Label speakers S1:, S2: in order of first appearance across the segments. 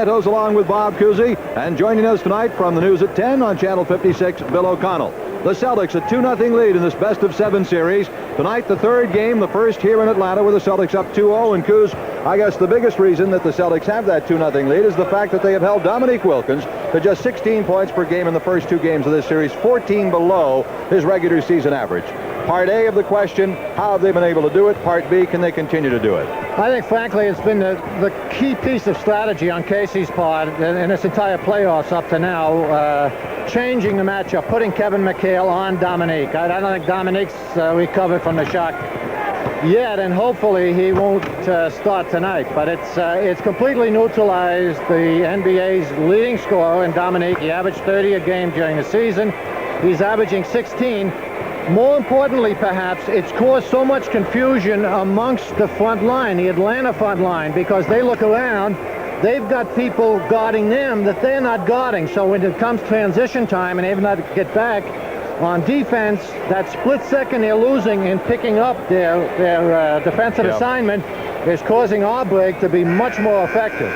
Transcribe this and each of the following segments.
S1: Along with Bob Cousy, and joining us tonight from the news at 10 on Channel 56, Bill O'Connell. The Celtics a 2-0 lead in this best-of-7 series. Tonight, the third game, the first here in Atlanta, where the Celtics up 2-0. And Coos, I guess the biggest reason that the Celtics have that 2-0 lead is the fact that they have held Dominique Wilkins to just 16 points per game in the first two games of this series, 14 below his regular season average. Part A of the question, how have they been able to do it? Part B, can they continue to do it?
S2: I think, frankly, it's been the key piece of strategy on Casey's part in this entire playoffs up to now, changing the matchup, putting Kevin McHale on Dominique. I don't think Dominique's recovered from the shock yet, and hopefully he won't start tonight. But it's completely neutralized the NBA's leading scorer in Dominique. He averaged 30 a game during the season. He's averaging 16. More importantly, perhaps, it's caused so much confusion amongst the front line, the Atlanta front line, because they look around, they've got people guarding them that they're not guarding. So when it comes transition time and they've not to get back on defense, that split second they're losing in picking up their defensive assignment is causing our break to be much more effective.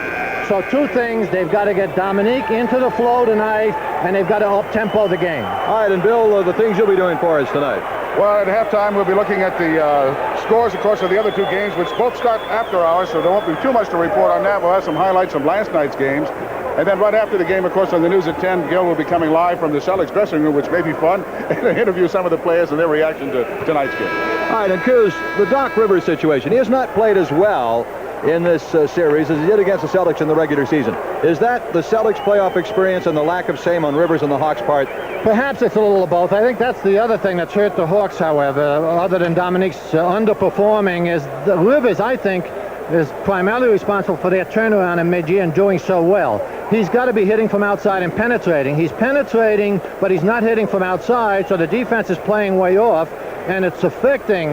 S2: So two things, they've got to get Dominique into the flow tonight, and they've got to up-tempo the game.
S1: All right, and Bill, the things you'll be doing for us tonight.
S3: Well, at halftime, we'll be looking at the scores, of course, of the other two games, which both start after hours, so there won't be too much to report on that. We'll have some highlights from last night's games. And then right after the game, of course, on the news at 10, Gil will be coming live from the Celtics dressing room, which may be fun, and interview some of the players and their reaction to tonight's game.
S1: All right, and Coos, the Doc Rivers situation, he has not played as well in this series as he did against the Celtics in the regular season. Is that the Celtics playoff experience and the lack of same on Rivers and the Hawks' part?
S2: Perhaps it's a little of both. I think that's the other thing that's hurt the Hawks, however, other than Dominique's underperforming, is the Rivers, I think, is primarily responsible for their turnaround in mid-year and doing so well. He's got to be hitting from outside and penetrating. He's penetrating, but he's not hitting from outside, so the defense is playing way off, and it's affecting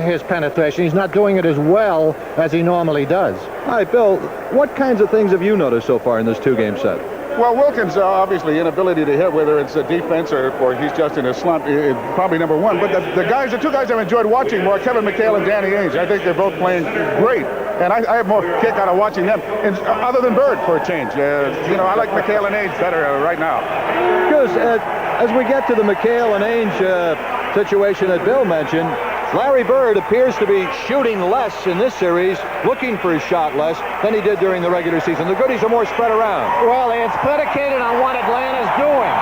S2: his penetration. He's not doing it as well as he normally does.
S1: All right, Bill, what kinds of things have you noticed so far in this two-game set?
S3: Well, Wilkins' obviously inability to hit, whether it's a defense or he's just in a slump, is probably number one. But the two guys I've enjoyed watching more, Kevin McHale and Danny Ainge. I think they're both playing great. And I have more kick out of watching them, other than Bird, for a change. I like McHale and Ainge better right now.
S1: Because as we get to the McHale and Ainge situation that Bill mentioned, Larry Bird appears to be shooting less in this series, looking for his shot less than he did during the regular season. The goodies are more spread around.
S2: Well, it's predicated on what Atlanta's doing.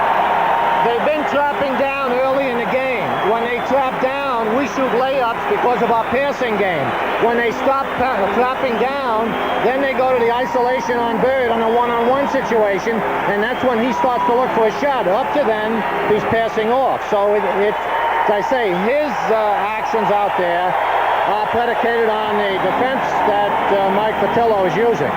S2: They've been trapping down early in the game. When they trap down, we shoot layups because of our passing game. When they stop trapping down, then they go to the isolation on Bird on a one-on-one situation, and that's when he starts to look for a shot. Up to then, he's passing off. So it's as I say, his actions out there are predicated on the defense that Mike Patillo is using.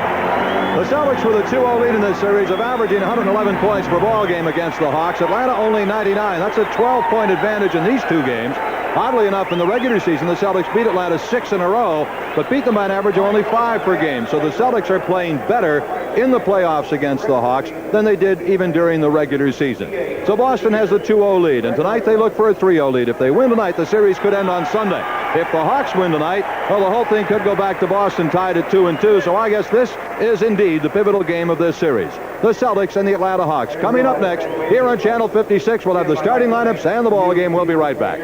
S1: The Celtics with a 2-0 lead in this series of averaging 111 points per ball game against the Hawks. Atlanta only 99. That's a 12-point advantage in these two games. Oddly enough, in the regular season, the Celtics beat Atlanta 6 in a row, but beat them by an average of only 5 per game. So the Celtics are playing better in the playoffs against the Hawks than they did even during the regular season. So Boston has a 2-0 lead, and tonight they look for a 3-0 lead. If they win tonight, the series could end on Sunday. If the Hawks win tonight, well, the whole thing could go back to Boston tied at 2-2. So I guess this is indeed the pivotal game of this series. The Celtics and the Atlanta Hawks. Coming up next, here on Channel 56, we'll have the starting lineups and the ball game. We'll be right back.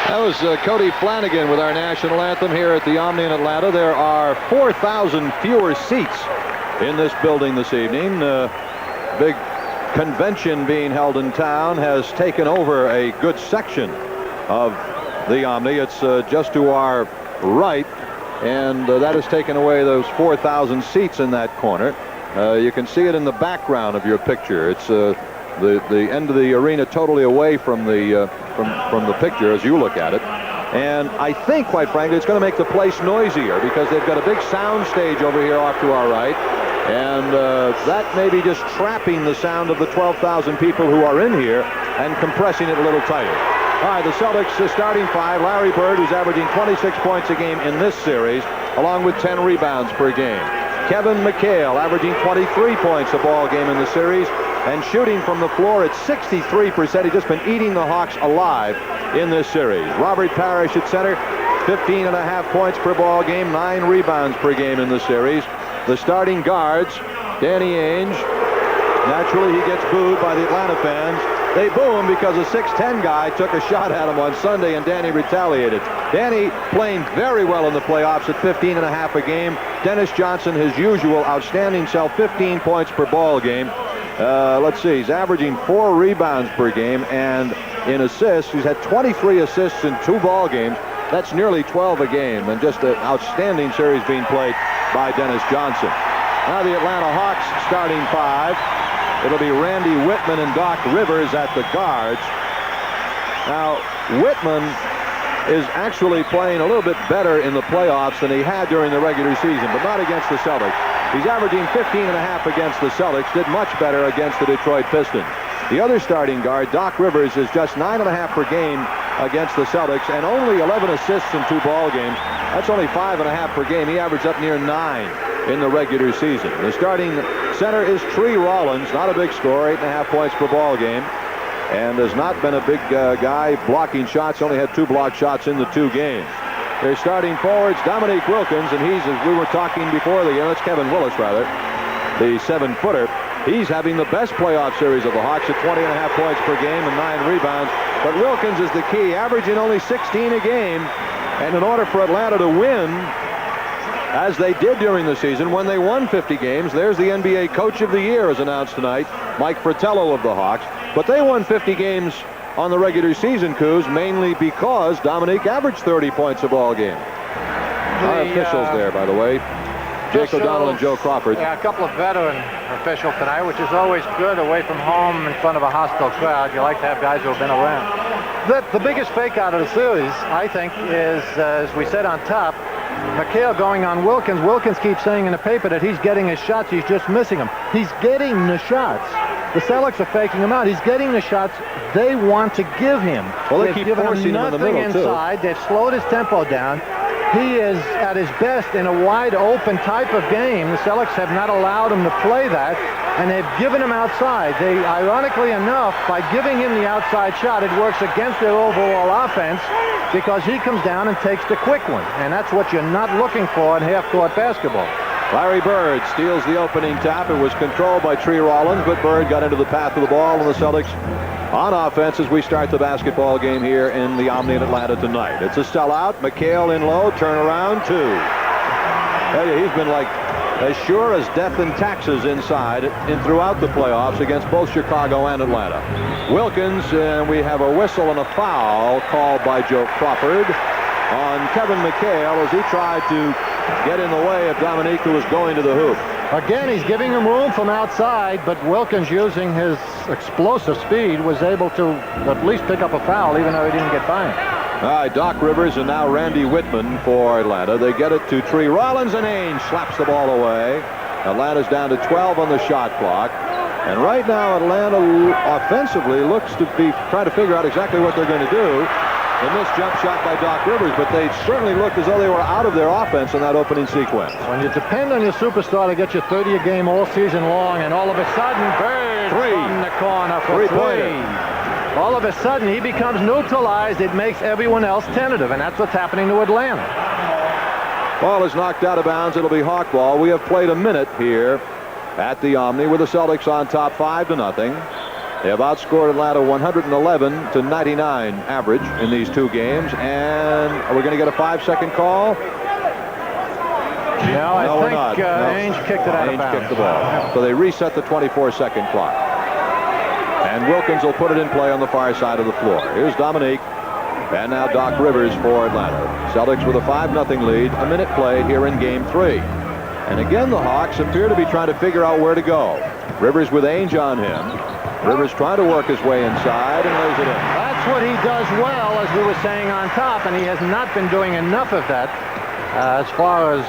S1: That was Cody Flanagan with our national anthem here at the Omni in Atlanta. There are 4,000 fewer seats in this building this evening. Big convention being held in town has taken over a good section of the Omni. It's just to our right, and that has taken away those 4,000 seats in that corner. You can see it in the background of your picture. It's the end of the arena totally away from the picture as you look at it. And I think, quite frankly, it's going to make the place noisier because they've got a big sound stage over here off to our right. And that may be just trapping the sound of the 12,000 people who are in here and compressing it a little tighter. All right, the Celtics starting five. Larry Bird, who's averaging 26 points a game in this series, along with 10 rebounds per game. Kevin McHale, averaging 23 points a ball game in the series, and shooting from the floor at 63%. He's just been eating the Hawks alive in this series. Robert Parish at center. 15.5 points per ball game, 9 rebounds per game in the series. The starting guards, Danny Ainge, naturally he gets booed by the Atlanta fans. They boo him because a 6'10 guy took a shot at him on Sunday and Danny retaliated. Danny playing very well in the playoffs at 15.5 a game. Dennis Johnson, his usual outstanding self, 15 points per ball game. Let's see, he's averaging 4 rebounds per game, and in assists, he's had 23 assists in 2 ball games. That's nearly 12 a game, and just an outstanding series being played by Dennis Johnson. Now the Atlanta Hawks starting 5. It'll be Randy Whitman and Doc Rivers at the guards. Now, Whitman is actually playing a little bit better in the playoffs than he had during the regular season, but not against the Celtics. He's averaging 15.5 against the Celtics, did much better against the Detroit Pistons. The other starting guard, Doc Rivers, is just 9.5 per game against the Celtics and only 11 assists in 2 ball games. That's only 5.5 per game. He averaged up near 9 in the regular season. The starting center is Tree Rollins, not a big scorer, 8.5 points per ball game, and has not been a big guy blocking shots, only had 2 blocked shots in the 2 games. Their starting forwards, Dominique Wilkins, and he's, as we were talking before the game, that's Kevin Willis rather, the 7-footer. He's having the best playoff series of the Hawks at 20.5 points per game and 9 rebounds. But Wilkins is the key, averaging only 16 a game. And in order for Atlanta to win, as they did during the season when they won 50 games, there's the NBA Coach of the Year as announced tonight, Mike Fratello of the Hawks. But they won 50 games on the regular season, Coos, mainly because Dominique averaged 30 points a ball game. Our officials there, by the way, Jake O'Donnell and Joe Crawford.
S2: Yeah, a couple of veteran officials tonight, which is always good away from home in front of a hostile crowd. You like to have guys who have been around. The biggest fake out of the series, I think, is, as we said on top, McHale going on Wilkins. Wilkins keeps saying in the paper that he's getting his shots. He's just missing them. He's getting the shots. The Celtics are faking him out. He's getting the shots they want to give him.
S1: Well, they keep forcing him in the middle,
S2: inside. They've slowed his tempo down. He is at his best in a wide-open type of game. The Celtics have not allowed him to play that, and they've given him outside. They, ironically enough, by giving him the outside shot, it works against their overall offense because he comes down and takes the quick one, and that's what you're not looking for in half-court basketball.
S1: Larry Bird steals the opening tap. It was controlled by Tree Rollins, but Bird got into the path of the ball, and the Celtics on offense as we start the basketball game here in the Omni in Atlanta tonight. It's a sellout. McHale in low, turnaround 2. Tell you, he's been like as sure as death and taxes inside and throughout the playoffs against both Chicago and Atlanta. Wilkins, and we have a whistle and a foul called by Joe Crawford on Kevin McHale as he tried to get in the way of Dominique, who was going to the hoop.
S2: Again, he's giving him room from outside, but Wilkins, using his explosive speed, was able to at least pick up a foul, even though he didn't get by him.
S1: All right, Doc Rivers and now Randy Whitman for Atlanta. They get it to Tree Rollins, and Ainge slaps the ball away. Atlanta's down to 12 on the shot clock. And right now, Atlanta offensively looks to be trying to figure out exactly what they're going to do. The missed jump shot by Doc Rivers, but they certainly looked as though they were out of their offense in that opening sequence.
S2: When you depend on your superstar to get you 30 a game all season long, and all of a sudden, Bird from the corner for 3. All of a sudden, he becomes neutralized. It makes everyone else tentative, and that's what's happening to Atlanta.
S1: Ball is knocked out of bounds. It'll be Hawk ball. We have played a minute here at the Omni with the Celtics on top 5-0. They have outscored Atlanta 111 to 99 average in these 2 games. And are we going to get a 5-second call?
S2: No, I think Ainge kicked it out of bounds.
S1: Ainge kicked the ball. So they reset the 24-second clock. And Wilkins will put it in play on the far side of the floor. Here's Dominique. And now Doc Rivers for Atlanta. Celtics with a 5-0 lead. A minute played here in Game 3. And again, the Hawks appear to be trying to figure out where to go. Rivers with Ainge on him. Rivers trying to work his way inside and lays it in.
S2: That's what he does well, as we were saying on top, and he has not been doing enough of that as far as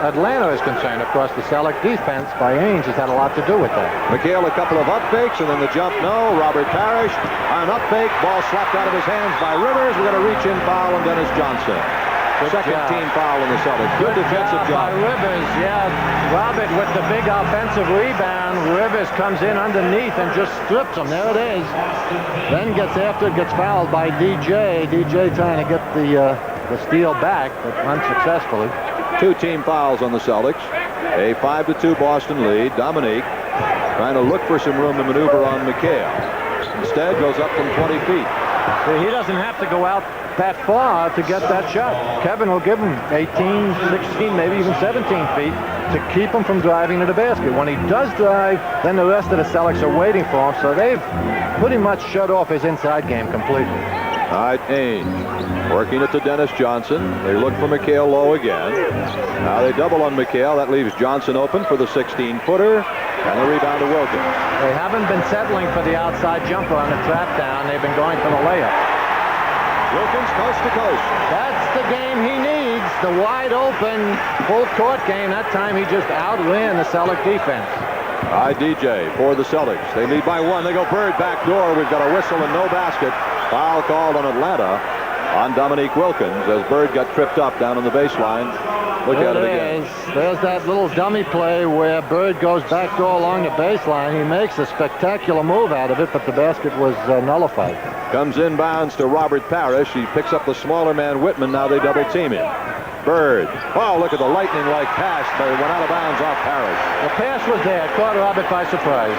S2: Atlanta is concerned. Of course, the Celtic defense by Ainge has had a lot to do with that.
S1: McHale, a couple of up fakes, and then the jump, no. Robert Parish, an up fake, ball slapped out of his hands by Rivers. We're going to reach in foul on Dennis Johnson. Second team foul in the Celtics. Good defensive job
S2: by Rivers. Yeah, Robert with the big offensive rebound. Rivers comes in underneath and just strips him. There it is. Then gets fouled by DJ. DJ trying to get the the steal back, but unsuccessfully.
S1: 2 team fouls on the Celtics. A 5-2 Boston lead. Dominique trying to look for some room to maneuver on McHale. Instead, goes up from 20 feet.
S2: He doesn't have to go out that far to get that shot. Kevin will give him 18, 16, maybe even 17 feet to keep him from driving to the basket. When he does drive, then the rest of the Celtics are waiting for him, so they've pretty much shut off his inside game completely.
S1: All right, Ainge working it to Dennis Johnson. They look for McHale low again. Now they double on McHale. That leaves Johnson open for the 16-footer. And the rebound to Wilkins.
S2: They haven't been settling for the outside jumper on the trap down. They've been going for the layup.
S1: Wilkins coast to coast.
S2: That's the game he needs. The wide open full court game. That time he just outran the Celtic defense.
S1: All right, DJ for the Celtics. They lead by 1. They go Bird back door. We've got a whistle and no basket. Foul called on Atlanta on Dominique Wilkins as Bird got tripped up down on the baseline. Look at it again.
S2: There's that little dummy play where Bird goes back door along the baseline. He makes a spectacular move out of it, but the basket was nullified.
S1: Comes inbounds to Robert Parish. He picks up the smaller man, Whitman. Now they double team him. Bird. Oh, look at the lightning-like pass, but it went out of bounds off Parish.
S2: The pass was there. Caught Robert by surprise.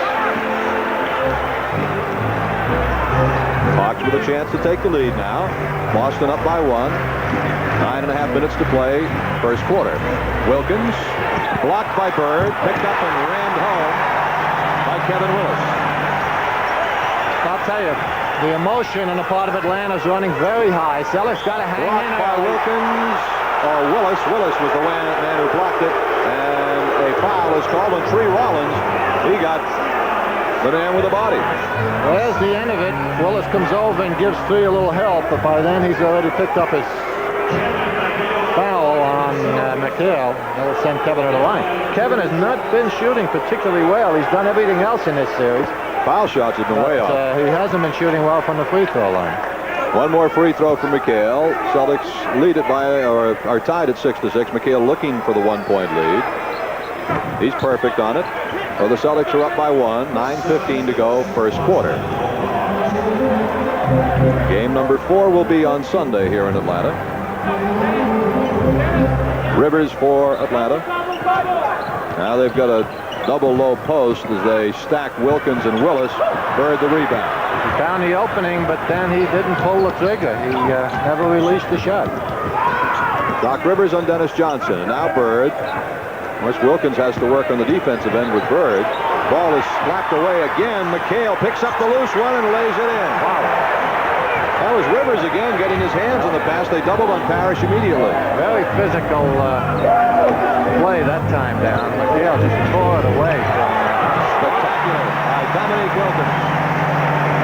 S1: Hawks with a chance to take the lead now. Boston up by 1. 9.5 minutes to play, first quarter. Wilkins, blocked by Bird, picked up and rammed home by Kevin Willis.
S2: I'll tell you, the emotion on the part of Atlanta is running very high. Celtics got to hang in
S1: Blocked by Wilkins, or Willis. Willis was the man who blocked it, and a foul is called on Tree Rollins. He got the man with the body.
S2: There's the end of it. Willis comes over and gives Tree a little help, but by then he's already picked up his foul on McHale. That'll send Kevin to the line. Kevin has not been shooting particularly well. He's done everything else in this series.
S1: Foul shots have been way off.
S2: He hasn't been shooting well from the free throw line.
S1: One more free throw for McHale. Celtics lead it by, or are tied at 6-6. McHale looking for the 1-point lead. He's perfect on it. So the Celtics are up by 1. 9:15 to go, first quarter. Game number 4 will be on Sunday here in Atlanta. Rivers for Atlanta. Now they've got a double low post as they stack Wilkins and Willis. Bird the rebound.
S2: He found the opening, but then he didn't pull the trigger. He never released the shot.
S1: Doc Rivers on Dennis Johnson. And now Bird. Of course, Wilkins has to work on the defensive end with Bird. Ball is slapped away again. McHale picks up the loose one and lays it in. Wow. That was Rivers again getting his hands on the pass. They doubled on Parish immediately.
S2: Very physical play that time down. McHale just tore it away.
S1: Spectacular by Dominique Wilkins.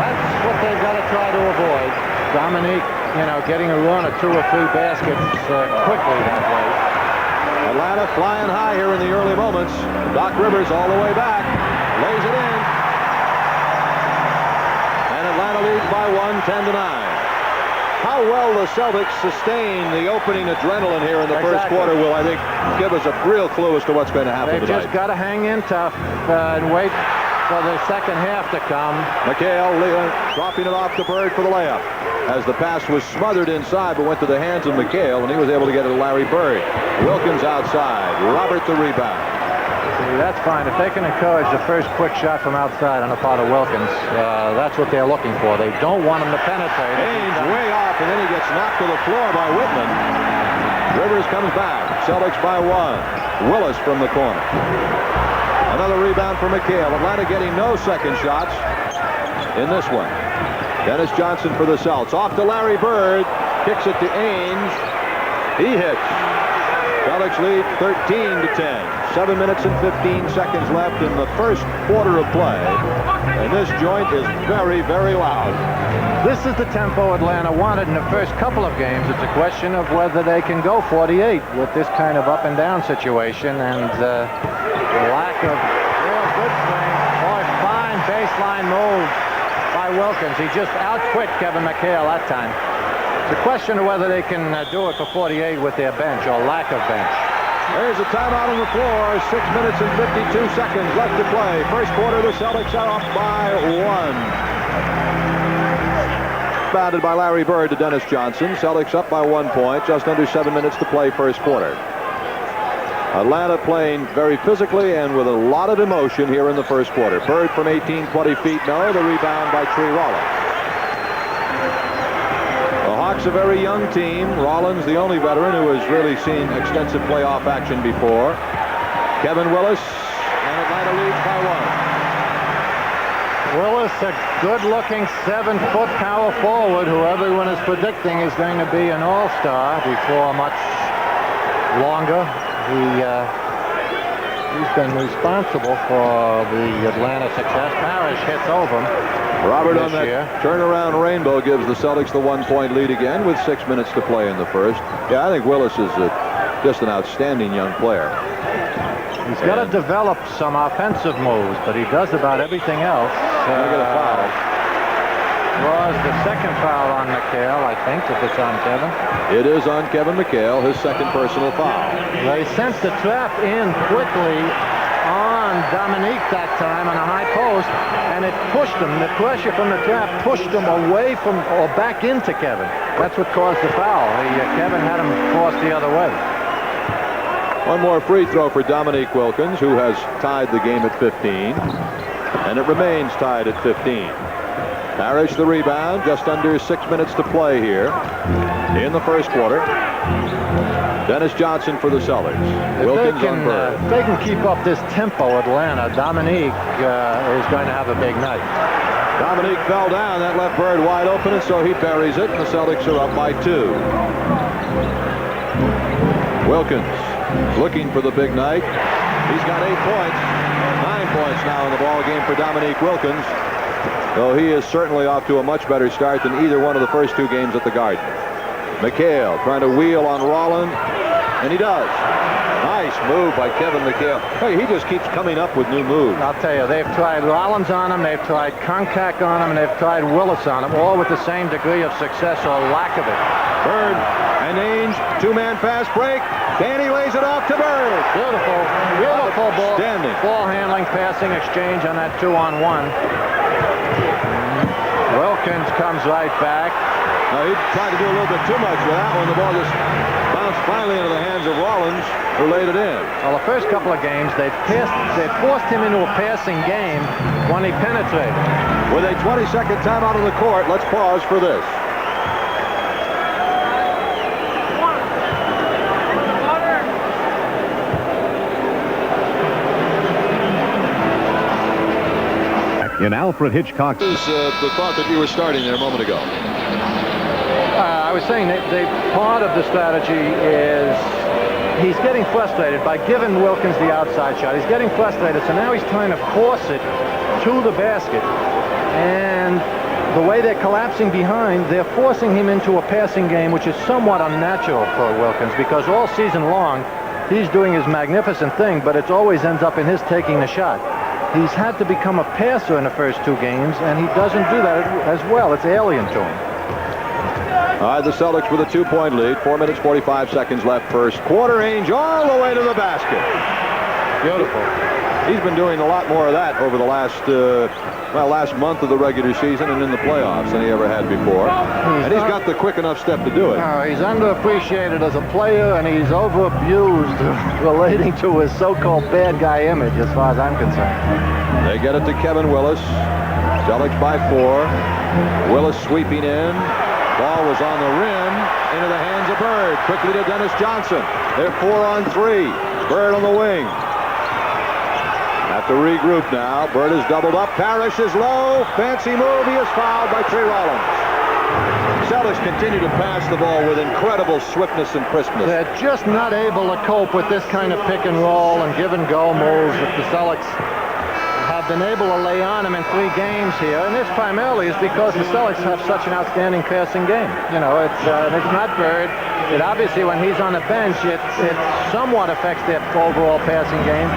S2: That's what they've got to try to avoid. Dominique, getting a run of 2 or 3 baskets quickly that way.
S1: Atlanta flying high here in the early moments. Doc Rivers all the way back. Lays it in. And Atlanta leads by 1, 10-9. How well the Celtics sustain the opening adrenaline here in the first quarter will, I think, give us a real clue as to what's going to happen
S2: They've
S1: tonight.
S2: just got to hang in tough and wait for the second half to come.
S1: McHale dropping it off to Bird for the layup. As the pass was smothered inside but went to the hands of McHale, and he was able to get it to Larry Bird. Wilkins outside. Robert the rebound.
S2: See, that's fine. If they can encourage the first quick shot from outside on the part of Wilkins, that's what they're looking for. They don't want him to penetrate.
S1: Haynes way off, and then he gets knocked to the floor by Whitman. Rivers comes back. Celtics by 1. Willis from the corner. Another rebound for McHale. Atlanta getting no second shots in this one. Dennis Johnson for the Celts. Off to Larry Bird. Kicks it to Ainge. He hits. Celtics lead 13-10. 7 minutes and 15 seconds left in the first quarter of play. And this joint is very, very loud.
S2: This is the tempo Atlanta wanted in the first couple of games. It's a question of whether they can go 48 with this kind of up and down situation, and the lack of real good strength. Boy, fine baseline move by Wilkins. He just outquicked Kevin McHale that time. It's a question of whether they can do it for 48 with their bench or lack of bench.
S1: There's a timeout on the floor. 6 minutes and 52 seconds left to play. First quarter, the Celtics are up by 1. Rebounded by Larry Bird to Dennis Johnson. Celtics up by 1 point. Just under 7 minutes to play first quarter. Atlanta playing very physically and with a lot of emotion here in the first quarter. Bird from 18, 20 feet. No. The rebound by Tree Rollins. The Hawks a very young team. Rollins the only veteran who has really seen extensive playoff action before. Kevin Willis, and Atlanta leads by 1.
S2: Willis, a good-looking 7-foot power forward who everyone is predicting is going to be an all-star before much longer. He's been responsible for the Atlanta success. Parish hits over him.
S1: Robert, on that turnaround rainbow, gives the Celtics the 1 point lead again with 6 minutes to play in the first. Yeah, I think Willis is just an outstanding young player.
S2: He's got to develop some offensive moves, but he does about everything else.
S1: Get a foul.
S2: Was the second foul on McHale, I think, if it's on Kevin.
S1: It is on Kevin McHale, his second personal foul.
S2: They sent the trap in quickly on Dominique that time on a high post, and it pushed him. The pressure from the trap pushed him away from or back into Kevin. That's what caused the foul. Kevin had him forced the other way.
S1: One more free throw for Dominique Wilkins, who has tied the game at 15, and it remains tied at 15. Parish the rebound, just under 6 minutes to play here in the first quarter. Dennis Johnson for the Celtics. Wilkins on Bird.
S2: If they can keep up this tempo, Atlanta, Dominique is going to have a big night.
S1: Dominique fell down. That left Bird wide open, and so he buries it, and the Celtics are up by 2. Wilkins looking for the big night. He's got 8 points. 9 points now in the ball game for Dominique Wilkins. Though he is certainly off to a much better start than either one of the first 2 games at the Garden. McHale trying to wheel on Rollins, and he does. Nice move by Kevin McHale. Hey, he just keeps coming up with new moves.
S2: I'll tell you, they've tried Rollins on him, they've tried Concac on him, and they've tried Willis on him, all with the same degree of success or lack of it.
S1: Bird and Ainge, 2-man fast break. Danny lays it off to Bird.
S2: Beautiful ball.
S1: Standing.
S2: Ball handling, passing exchange on that 2-on-1. Wilkins comes right back.
S1: Now, he tried to do a little bit too much with that one. The ball just bounced finally into the hands of Rollins, who laid it in.
S2: Well, the first couple of games, they forced him into a passing game when he penetrated.
S1: With a 20-second timeout on the court, let's pause for this.
S4: In Alfred Hitchcock.
S1: This is the thought that you were starting there a moment ago.
S2: I was saying that part of the strategy is he's getting frustrated by giving Wilkins the outside shot. He's getting frustrated, so now he's trying to force it to the basket. And the way they're collapsing behind, they're forcing him into a passing game, which is somewhat unnatural for Wilkins, because all season long, he's doing his magnificent thing, but it always ends up in his taking the shot. He's had to become a passer in the first 2 games, and he doesn't do that as well. It's alien to him.
S1: All right, the Celtics with a 2-point lead. 4 minutes, 45 seconds left first quarter. Ainge all the way to the basket.
S2: Beautiful.
S1: He's been doing a lot more of that over the last month of the regular season and in the playoffs than he ever had before. And he's got the quick enough step to do it.
S2: He's underappreciated as a player, and he's overabused relating to his so-called bad guy image, as far as I'm concerned.
S1: They get it to Kevin Willis. Celtics by 4. Willis sweeping in. Ball was on the rim, into the hands of Bird. Quickly to Dennis Johnson. They're 4-on-3. Bird on the wing. Have to regroup now. Bird is doubled up. Parish is low. Fancy move. He is fouled by Tree Rollins. Celtics continue to pass the ball with incredible swiftness and crispness.
S2: They're just not able to cope with this kind of pick and roll and give and go moves that the Celtics have been able to lay on him in 3 games here, and this primarily is because the Celtics have such an outstanding passing game. You know, it's not Bird. It obviously, when he's on the bench, it somewhat affects their overall passing game.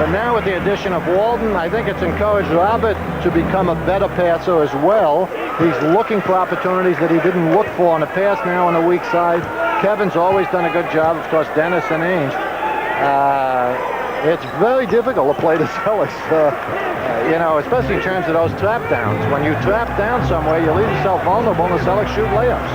S2: But now with the addition of Walden, I think it's encouraged Robert to become a better passer as well. He's looking for opportunities that he didn't look for in the past now on the weak side. Kevin's always done a good job, of course, Dennis and Ainge. It's very difficult to play the Celtics, you know, especially in terms of those trap downs. When you trap down somewhere, you leave yourself vulnerable, and the Celtics shoot layups.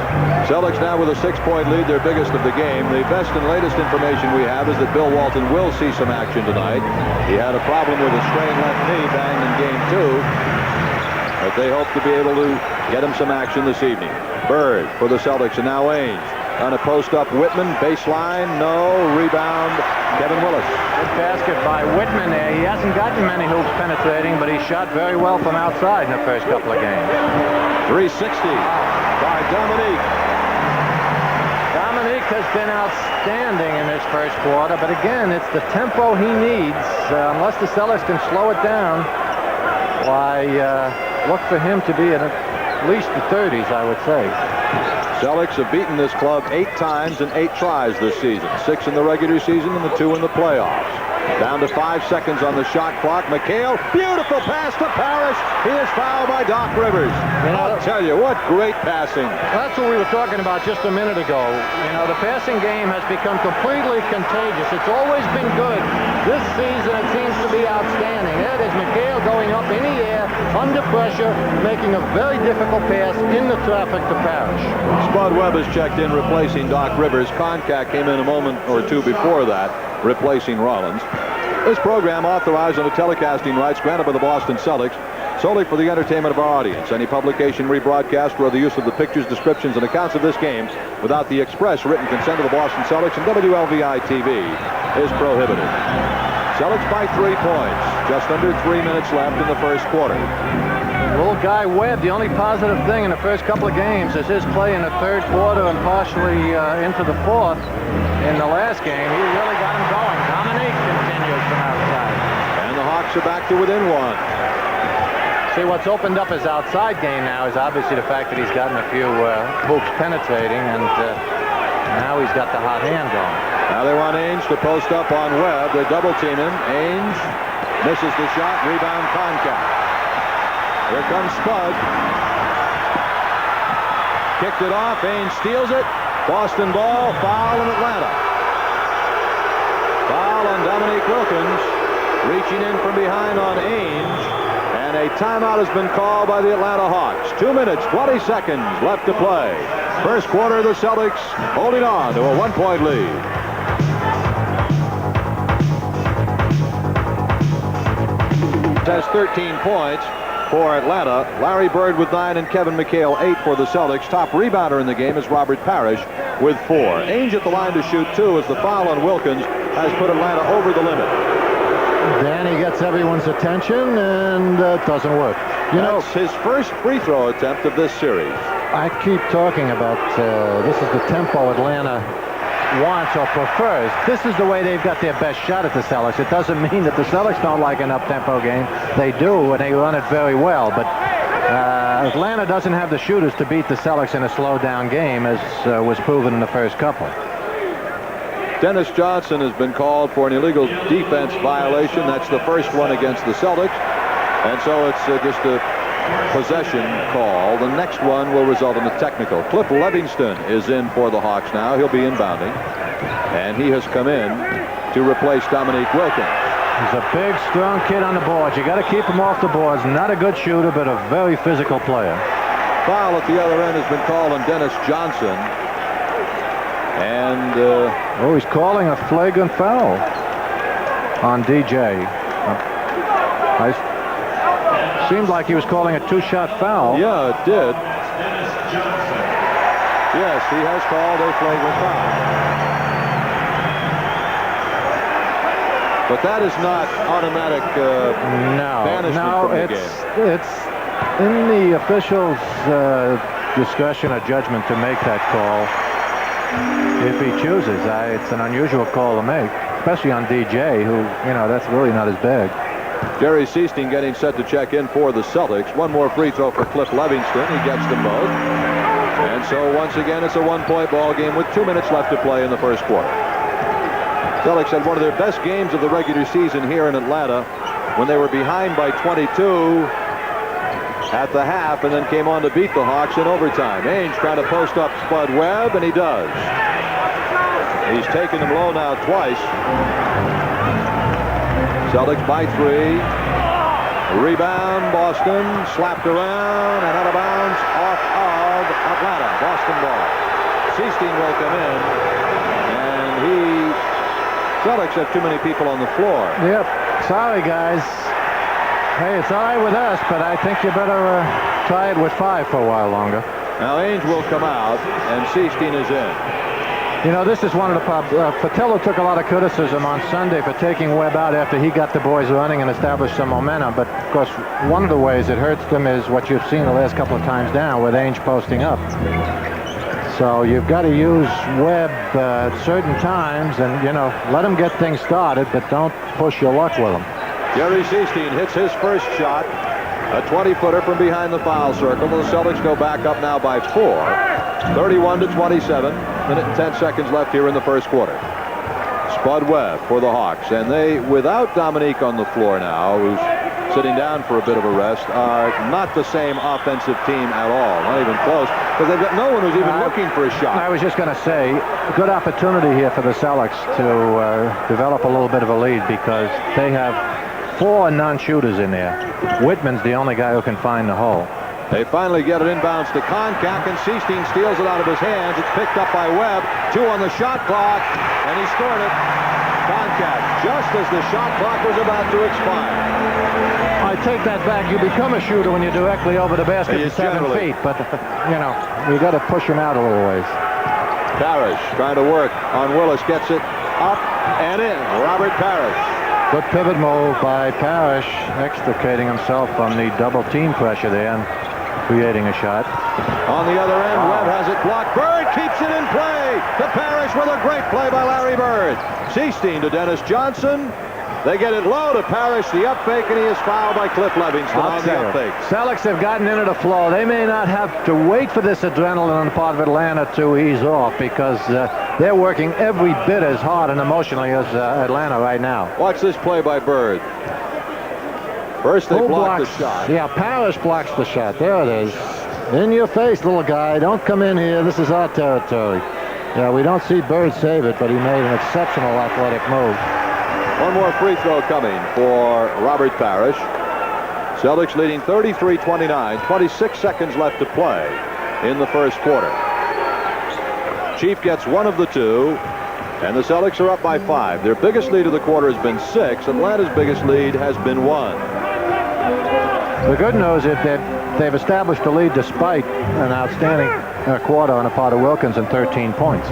S1: Celtics now with a 6-point lead, their biggest of the game. The best and latest information we have is that Bill Walton will see some action tonight. He had a problem with a strained left knee banged in Game 2, but they hope to be able to get him some action this evening. Bird for the Celtics, and now Ainge. On a post-up, Whitman, baseline, no, rebound, Kevin Willis.
S2: Good basket by Whitman there. He hasn't gotten many hoops penetrating, but he shot very well from outside in the first couple of games.
S1: 360 by Dominique.
S2: Dominique has been outstanding in this first quarter, but again, it's the tempo he needs. Unless the Celtics can slow it down, why, look for him to be in at least the 30s, I would say.
S1: Celtics have beaten this club 8 times in 8 tries this season. 6 in the regular season and the 2 in the playoffs. Down to 5 seconds on the shot clock. McHale, beautiful pass to Parish. He is fouled by Doc Rivers. I'll tell you, what great passing.
S2: That's what we were talking about just a minute ago. You know, the passing game has become completely contagious. It's always been good. This season, it seems to be outstanding. That is McHale going up in the air, under pressure, making a very difficult pass in the traffic to Parish.
S1: Spud Webb has checked in, replacing Doc Rivers. Concac came in a moment or two before that, replacing Rollins. This program authorized under telecasting rights granted by the Boston Celtics solely for the entertainment of our audience. Any publication, rebroadcast, or the use of the pictures, descriptions, and accounts of this game without the express written consent of the Boston Celtics and WLVI-TV is prohibited. Celtics by 3 points. Just under 3 minutes left in the first quarter.
S2: Little guy Webb, the only positive thing in the first couple of games is his play in the third quarter and partially into the fourth. In the last game, he really got him going. Dominique continues from outside.
S1: And the Hawks are back to within 1.
S2: See, what's opened up his outside game now is obviously the fact that he's gotten a few hoops penetrating, and now he's got the hot hand going.
S1: Now they want Ainge to post up on Webb. They're double teaming. Ainge misses the shot. Rebound Concac. Here comes Spud. Kicked it off. Ainge steals it. Boston ball. Foul in Atlanta. Foul on Dominique Wilkins. Reaching in from behind on Ainge. And a timeout has been called by the Atlanta Hawks. 2 minutes, 20 seconds left to play. First quarter, the Celtics holding on to a 1-point lead. Has 13 points for Atlanta. Larry Bird with 9 and Kevin McHale 8 for the Celtics. Top rebounder in the game is Robert Parish with 4. Ainge at the line to shoot 2 as the foul on Wilkins has put Atlanta over the limit.
S2: Danny gets everyone's attention, and it doesn't work.
S1: You know, it's his first free throw attempt of this series.
S2: I keep talking about this is the tempo Atlanta wants or prefers. This is the way they've got their best shot at the Celtics. It doesn't mean that the Celtics don't like an up-tempo game. They do, and they run it very well. But Atlanta doesn't have the shooters to beat the Celtics in a slow-down game, as was proven in the first couple.
S1: Dennis Johnson has been called for an illegal defense violation. That's the first one against the Celtics. And so it's just a possession call. The next one will result in a technical. Cliff Livingston is in for the Hawks now. He'll be inbounding. And he has come in to replace Dominique Wilkins.
S2: He's a big, strong kid on the boards. You got to keep him off the boards. Not a good shooter, but a very physical player.
S1: Foul at the other end has been called on Dennis Johnson. And
S2: he's calling a flagrant foul on DJ. Seemed like he was calling a 2-shot foul.
S1: Yeah, it did. Yes, he has called a flagrant foul. But that is not automatic banishment from the game.
S2: It's in the official's discretion or judgment to make that call. If he chooses, it's an unusual call to make, especially on DJ, who, you know, that's really not his bag.
S1: Jerry Seasting getting set to check in for the Celtics. One more free throw for Cliff Livingston. He gets them both. And so once again, it's a 1-point ball game with 2 minutes left to play in the first quarter. Celtics had one of their best games of the regular season here in Atlanta when they were behind by 22 at the half and then came on to beat the Hawks in overtime. Ainge trying to post up Spud Webb, and he does. He's taken them low now twice. Celtics by 3. Rebound, Boston, slapped around and out of bounds off of Atlanta. Boston ball. Seasteen will come in, and Celtics have too many people on the floor.
S2: Yep. Sorry, guys. Hey, it's all right with us, but I think you better try it with 5 for a while longer.
S1: Now Ainge will come out, and Seasteen is in.
S2: You know, this is one of the problems. Patillo took a lot of criticism on Sunday for taking Webb out after he got the boys running and established some momentum. But, of course, one of the ways it hurts them is what you've seen the last couple of times down with Ainge posting up. So you've got to use Webb at certain times and, you know, let him get things started, but don't push your luck with him.
S1: Jerry Seasteen hits his first shot, a 20-footer from behind the foul circle. The Celtics go back up now by 4, 31-27. Minute and 10 seconds left here in the first quarter. Spud Webb for the Hawks, and they, without Dominique on the floor now, who's sitting down for a bit of a rest, are not the same offensive team at all, not even close, because they've got no one who's even looking for a shot.
S2: I was just going to say, good opportunity here for the Celtics to develop a little bit of a lead, because they have 4 non-shooters in there. Whitman's the only guy who can find the hole.
S1: They finally get it inbounds to Koncak, and Seasteen steals it out of his hands. It's picked up by Webb. 2 on the shot clock, and he scored it. Koncak, just as the shot clock was about to expire.
S2: I take that back. You become a shooter when you're directly over the basket at 7 feet, but, you know, you got to push him out a little ways.
S1: Parish trying to work on Willis, gets it up and in. Robert Parish.
S2: Good pivot move by Parish, extricating himself from the double team pressure there and creating a shot.
S1: On the other end, Webb has it blocked. Bird keeps it in play to Parish with a great play by Larry Bird. Seasteen to Dennis Johnson. They get it low to Parish, the up fake, and he is fouled by Cliff Levingston on the up fake.
S2: Celtics have gotten into the flow. They may not have to wait for this adrenaline on the part of Atlanta to ease off, because they're working every bit as hard and emotionally as Atlanta right now.
S1: Watch this play by Bird. First they block the shot.
S2: Yeah, Parish blocks the shot. There it is. In your face, little guy. Don't come in here. This is our territory. Yeah, we don't see Bird save it, but he made an exceptional athletic move.
S1: One more free throw coming for Robert Parish. Celtics leading 33-29. 26 seconds left to play in the first quarter. Chief gets one of the 2, and the Celtics are up by 5. Their biggest lead of the quarter has been 6. Atlanta's biggest lead has been 1.
S2: The good news is that they've established a lead despite an outstanding quarter on the part of Wilkins and 13 points.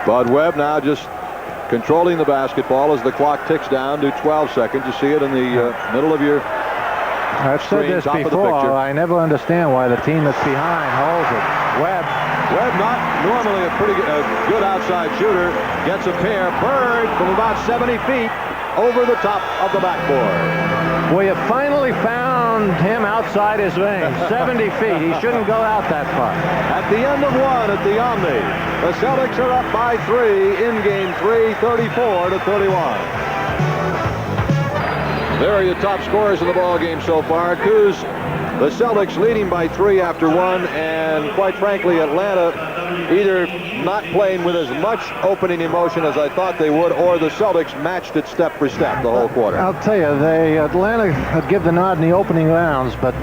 S1: Spud Webb now just controlling the basketball as the clock ticks down to 12 seconds. You see it in the middle of your
S2: I've said this before. I never understand why the team that's behind holds it. Webb,
S1: not normally a pretty good outside shooter, gets a pair. Bird from about 70 feet over the top of the backboard.
S2: Well, you finally found him outside his range. 70 feet. He shouldn't go out that far.
S1: At the end of 1 at the Omni, the Celtics are up by 3 in game 3, 34-31. There are your top scorers in the ball game so far. Kuz, the Celtics leading by 3 after 1, and quite frankly, Atlanta either not playing with as much opening emotion as I thought they would, or the Celtics matched it step for step the whole quarter.
S2: I'll tell you, Atlanta had give the nod in the opening rounds, but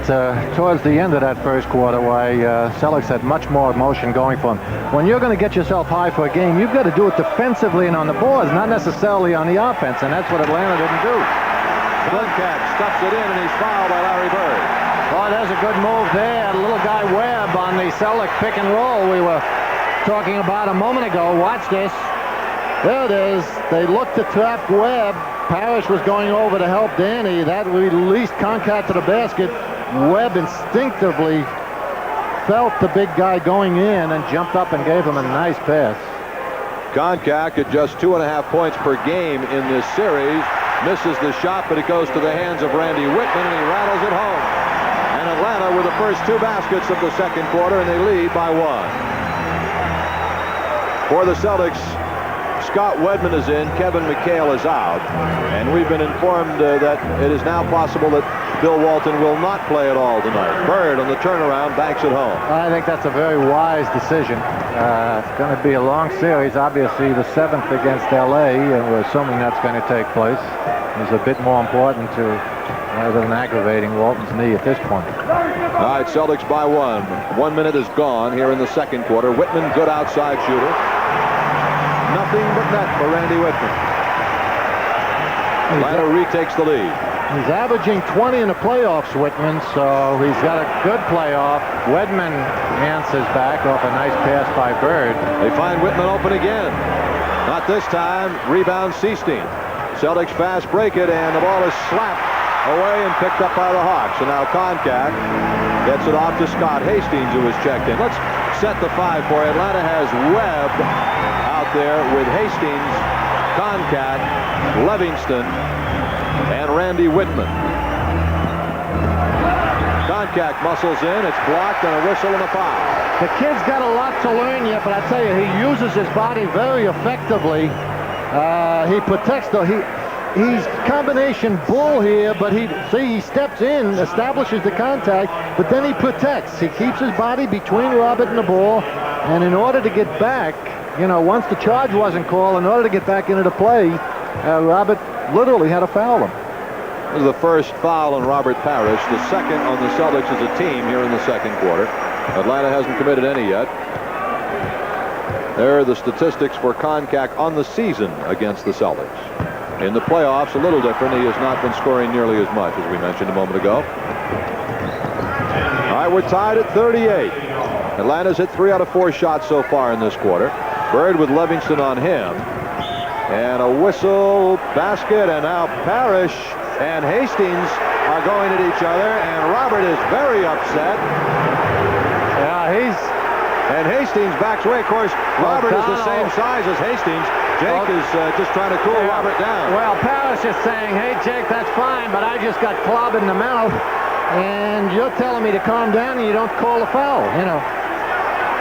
S2: towards the end of that first quarter, Celtics had much more emotion going for them. When you're going to get yourself high for a game, you've got to do it defensively and on the boards, not necessarily on the offense, and that's what Atlanta didn't do.
S1: Koncak stuffs it in, and he's fouled by Larry Bird.
S2: Oh, there's a good move there. The little guy Webb on the Celtic pick and roll we were talking about a moment ago. Watch this. There it is. They looked to trap Webb. Parish was going over to help Danny. That released Koncak to the basket. Webb instinctively felt the big guy going in and jumped up and gave him a nice pass.
S1: Koncak at just 2.5 points per game in this series. Misses the shot, but it goes to the hands of Randy Whitman, and he rattles it home. And Atlanta with the first 2 baskets of the second quarter, and they lead by 1. For the Celtics, Scott Wedman is in, Kevin McHale is out, and we've been informed that it is now possible that Bill Walton will not play at all tonight. Bird on the turnaround banks it home.
S2: I think that's a very wise decision. It's going to be a long series. Obviously, the 7th against L.A., and we're assuming that's going to take place. It's a bit more important to, rather than aggravating Walton's knee at this point.
S1: All right, Celtics by 1. 1 minute is gone here in the second quarter. Whitman, good outside shooter. Nothing but net for Randy Whitman. Atlanta retakes the lead.
S2: He's averaging 20 in the playoffs, Whitman, so he's got a good playoff. Wedman answers back off a nice pass by Bird.
S1: They find Whitman open again. Not this time. Rebound Seestein. Celtics fast break it, and the ball is slapped away and picked up by the Hawks. And now Koncak gets it off to Scott Hastings, who was checked in. Let's set the 5 for you. Atlanta has Webb out there with Hastings, Koncak, Livingston, and Randy Whitman. Koncak muscles in. It's blocked, and a whistle and a foul.
S2: The kid's got a lot to learn yet, but I tell you, he uses his body very effectively. He protects he's combination bull here, but he steps in, establishes the contact, but then he protects. He keeps his body between Robert and the ball, and in order to get back, once the charge wasn't called, in order to get back into the play, Robert literally had to foul him.
S1: This is the first foul on Robert Parish, the second on the Celtics as a team here in the second quarter. Atlanta hasn't committed any yet. There are the statistics for Koncak on the season against the Celtics. In the playoffs, a little different. He has not been scoring nearly as much, as we mentioned a moment ago. All right, we're tied at 38. Atlanta's hit 3 out of 4 shots so far in this quarter. Bird with Livingston on him. And a whistle, basket, and now Parish and Hastings are going at each other, and Robert is very upset.
S2: Yeah,
S1: And Hastings backs away. Of course, Robert is the same size as Hastings. Jake is just trying to cool Robert down.
S2: Well, Parish is saying, hey, Jake, that's fine, but I just got clubbed in the mouth, and you're telling me to calm down, and you don't call a foul,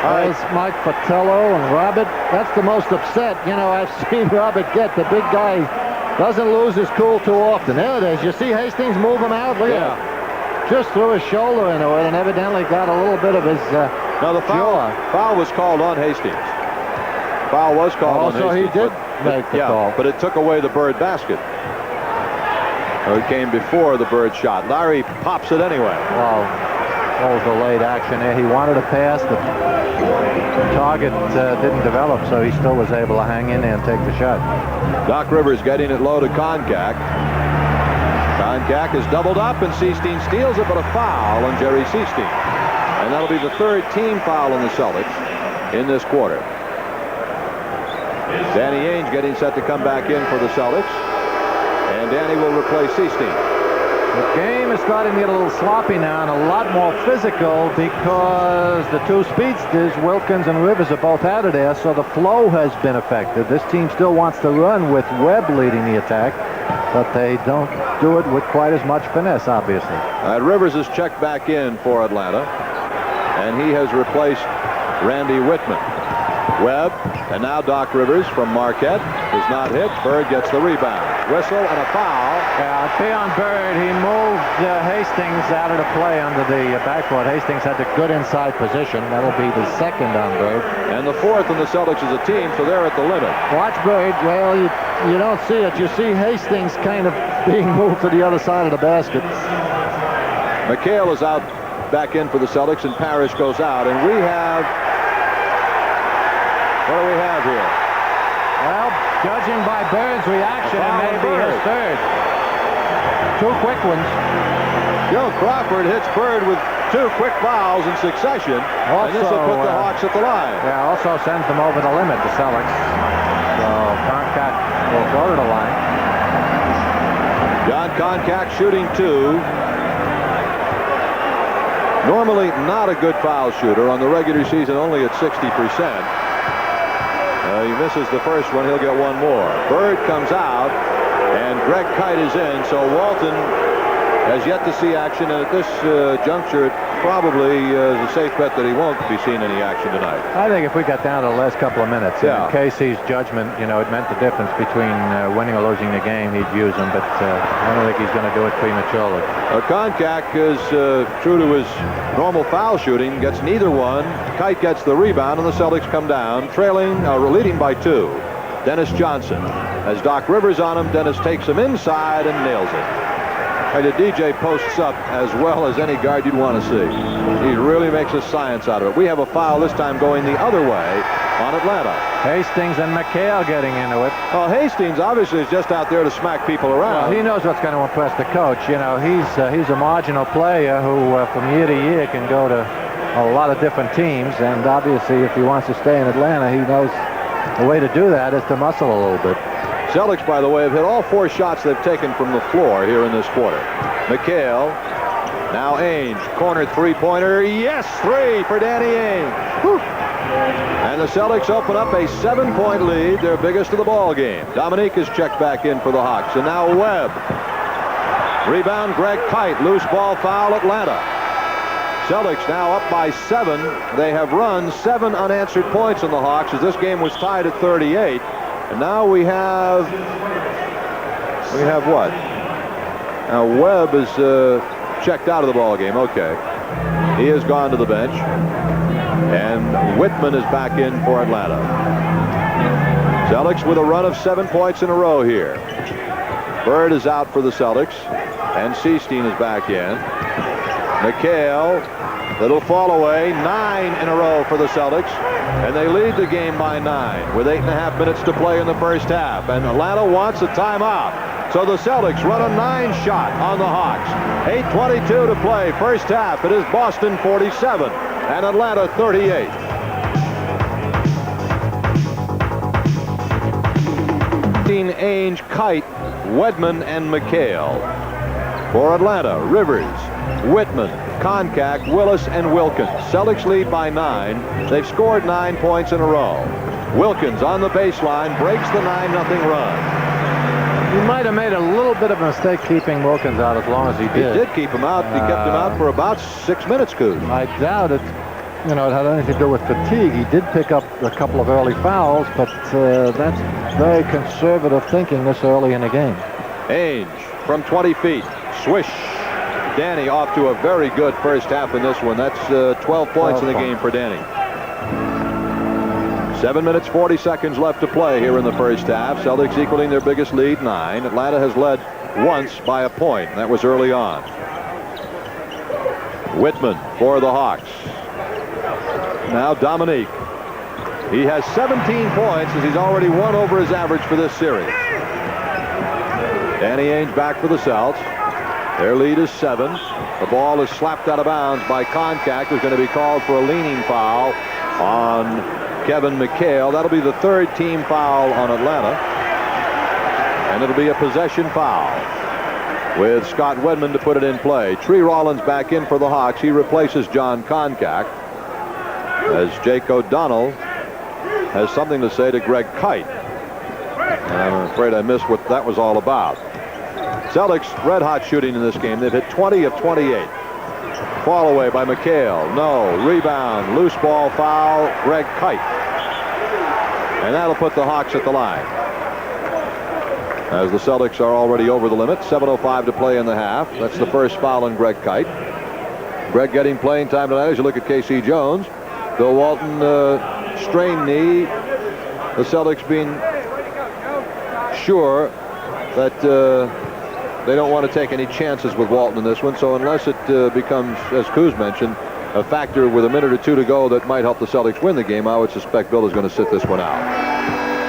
S2: As Mike Fratello and Robert, that's the most upset, I've seen Robert get. The big guy doesn't lose his cool too often. There it is. You see Hastings move him out? Look at it. Just threw his shoulder into it and evidently got a little bit of his
S1: Now the foul was called on Hastings. Foul was called on Hastings.
S2: So he did make the call.
S1: But it took away the Bird basket. It came before the Bird shot. Larry pops it anyway.
S2: Well, that was the late action there. He wanted to pass. The target didn't develop, so he still was able to hang in there and take the shot.
S1: Doc Rivers getting it low to Koncak. Koncak is doubled up, and Seestein steals it, but a foul on Jerry Seestein. And that'll be the 3rd team foul on the Celtics in this quarter. Danny Ainge getting set to come back in for the Celtics. And Danny will replace Seestein.
S2: The game is starting to get a little sloppy now and a lot more physical because the two speedsters, Wilkins and Rivers, are both out of there, so the flow has been affected. This team still wants to run with Webb leading the attack, but they don't do it with quite as much finesse, obviously.
S1: Rivers is checked back in for Atlanta, and he has replaced Randy Whitman. Webb, and now Doc Rivers from Marquette, is not hit. Bird gets the rebound. Whistle and a foul.
S2: Yeah, on Bird, he moved Hastings out of the play under the backboard. Hastings had the good inside position. That'll be the 2nd on Bird.
S1: And the 4th on the Celtics as a team, so they're at the limit.
S2: Watch Bird. Well, you don't see it. You see Hastings kind of being moved to the other side of the basket.
S1: McHale is out back in for the Celtics, and Parish goes out. And we have... What do we have here?
S2: Well, judging by Bird's reaction, it may be his 3rd. 2 quick ones.
S1: Joe Crawford hits Bird with 2 quick fouls in succession. And this will put the Hawks at the line.
S2: Yeah, also sends them over the limit, the Celtics. So Koncak will go to the line.
S1: John Koncak shooting 2. Normally not a good foul shooter. On the regular season, only at 60%. He misses the first one. He'll get 1 more. Bird comes out, and Greg Kite is in. So Walton has yet to see action, and at this juncture, it probably is a safe bet that he won't be seeing any action tonight.
S2: I think if we got down to the last couple of minutes,
S1: Yeah.
S2: Casey's judgment, it meant the difference between winning or losing the game, he'd use him, but I don't think he's going to do it prematurely.
S1: Koncak is true to his normal foul shooting, gets neither one. Kite gets the rebound, and the Celtics come down, leading by 2. Dennis Johnson has Doc Rivers on him. Dennis takes him inside and nails it. And the DJ posts up as well as any guard you'd want to see. He really makes a science out of it. We have a foul this time going the other way on Atlanta.
S2: Hastings and McHale getting into it.
S1: Well, Hastings obviously is just out there to smack people around.
S2: Well, he knows what's going to impress the coach. He's a marginal player who from year to year can go to a lot of different teams, and obviously if he wants to stay in Atlanta, he knows the way to do that is to muscle a little bit.
S1: Celtics, by the way, have hit all 4 shots they've taken from the floor here in this quarter. McHale, now Ainge, corner three-pointer, yes, 3 for Danny Ainge. Whew. And the Celtics open up a 7-point lead, their biggest of the ball game. Dominique is checked back in for the Hawks, and now Webb. Rebound, Greg Kite, loose ball foul, Atlanta. Celtics now up by 7. They have run 7 unanswered points in the Hawks as this game was tied at 38. And now we have what? Now Webb is checked out of the ball game. Okay. He has gone to the bench. And Whitman is back in for Atlanta. Celtics with a run of 7 points in a row here. Bird is out for the Celtics. And Seestein is back in. McHale, little fall away, 9 in a row for the Celtics, and they lead the game by 9 with 8.5 minutes to play in the first half, and Atlanta wants a timeout. So the Celtics run a 9-shot on the Hawks. 8:22 to play, first half. It is Boston 47 and Atlanta 38. Ainge, Kite, Wedman, and McHale. For Atlanta, Rivers, Whitman, Koncak, Willis, and Wilkins. Celtics lead by 9. They've scored 9 points in a row. Wilkins on the baseline breaks the 9-0 run.
S2: He might have made a little bit of a mistake keeping Wilkins out as long as he did.
S1: He did keep him out. He kept him out for about 6 minutes, Coos.
S2: I doubt it. It had anything to do with fatigue. He did pick up a couple of early fouls, but that's very conservative thinking this early in the game.
S1: Ainge from 20 feet. Swish. Danny off to a very good first half in this one. That's 12 points in the game for Danny. 7 minutes, 40 seconds left to play here in the first half. Celtics equaling their biggest lead, 9. Atlanta has led once by a point. That was early on. Whitman for the Hawks. Now Dominique. He has 17 points as he's already won over his average for this series. Danny Ainge back for the Celts. Their lead is 7. The ball is slapped out of bounds by Koncak, who's going to be called for a leaning foul on Kevin McHale. That'll be the 3rd team foul on Atlanta. And it'll be a possession foul with Scott Wedman to put it in play. Tree Rollins back in for the Hawks. He replaces John Koncak as Jake O'Donnell has something to say to Greg Kite. And I'm afraid I missed what that was all about. Celtics red hot shooting in this game. They've hit 20 of 28. Fall away by McHale. No. Rebound. Loose ball foul. Greg Kite. And that'll put the Hawks at the line. As the Celtics are already over the limit. 7:05 to play in the half. That's the first foul on Greg Kite. Greg getting playing time tonight as you look at K.C. Jones. Bill Walton strained knee. The Celtics being sure that they don't want to take any chances with Walton in this one. So unless it becomes, as Kuz mentioned, a factor with a minute or 2 to go that might help the Celtics win the game, I would suspect Bill is going to sit this one out.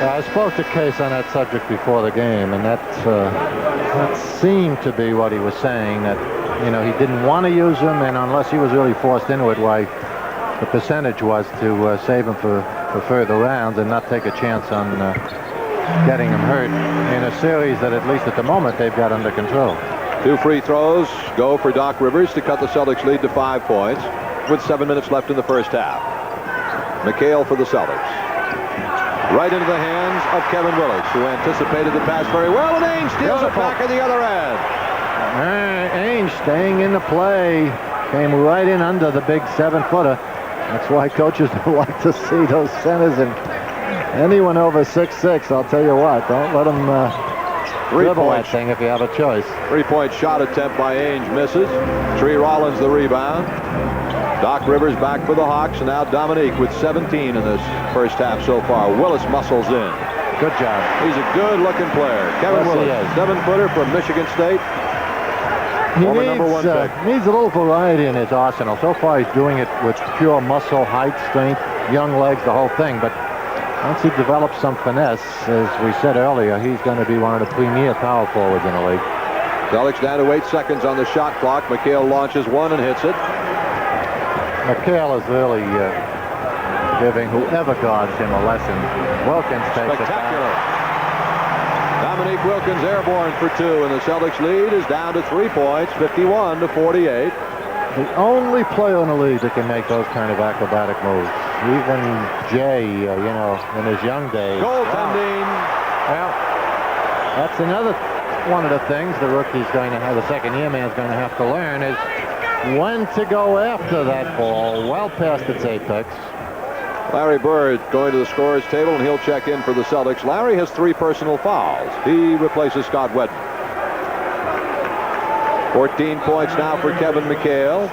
S2: I spoke to Case on that subject before the game, and that seemed to be what he was saying, that he didn't want to use him, and unless he was really forced into it, why the percentage was to save him for further rounds and not take a chance on getting him hurt in a series that at least at the moment they've got under control.
S1: 2 free throws go for Doc Rivers to cut the Celtics lead to 5 points with 7 minutes left in the first half. McHale for the Celtics. Right into the hands of Kevin Willis, who anticipated the pass very well, and Ainge steals it back at the other end.
S2: Ainge staying in the play. Came right in under the big 7-footer. That's why coaches like to see those centers, and anyone over 6'6", I'll tell you what, don't let them dribble that thing if you have a choice.
S1: 3-point shot attempt by Ainge misses. Tree Rollins the rebound. Doc Rivers back for the Hawks, and now Dominique with 17 in this first half so far. Willis muscles in.
S2: Good job.
S1: He's a good-looking player. Kevin Willis, 7-footer from Michigan State.
S2: He needs a little variety in his arsenal. So far, he's doing it with pure muscle, height, strength, young legs, the whole thing. But once he develops some finesse, as we said earlier, he's going to be one of the premier power forwards in the league.
S1: Celtics down to 8 seconds on the shot clock. McHale launches one and hits it.
S2: McHale is really giving whoever guards him a lesson. Wilkins takes it back.
S1: Dominique Wilkins airborne for 2, and the Celtics lead is down to 3 points, 51-48.
S2: The only player in the league that can make those kind of acrobatic moves. Even Jay, in his young days.
S1: Goaltending.
S2: Well, that's another one of the things the rookie's going to have, the second-year man's going to have to learn, is when to go after that ball well past its apex.
S1: Larry Bird going to the scorer's table, and he'll check in for the Celtics. Larry has 3 personal fouls. He replaces Scott Wedden. 14 points now for Kevin McHale.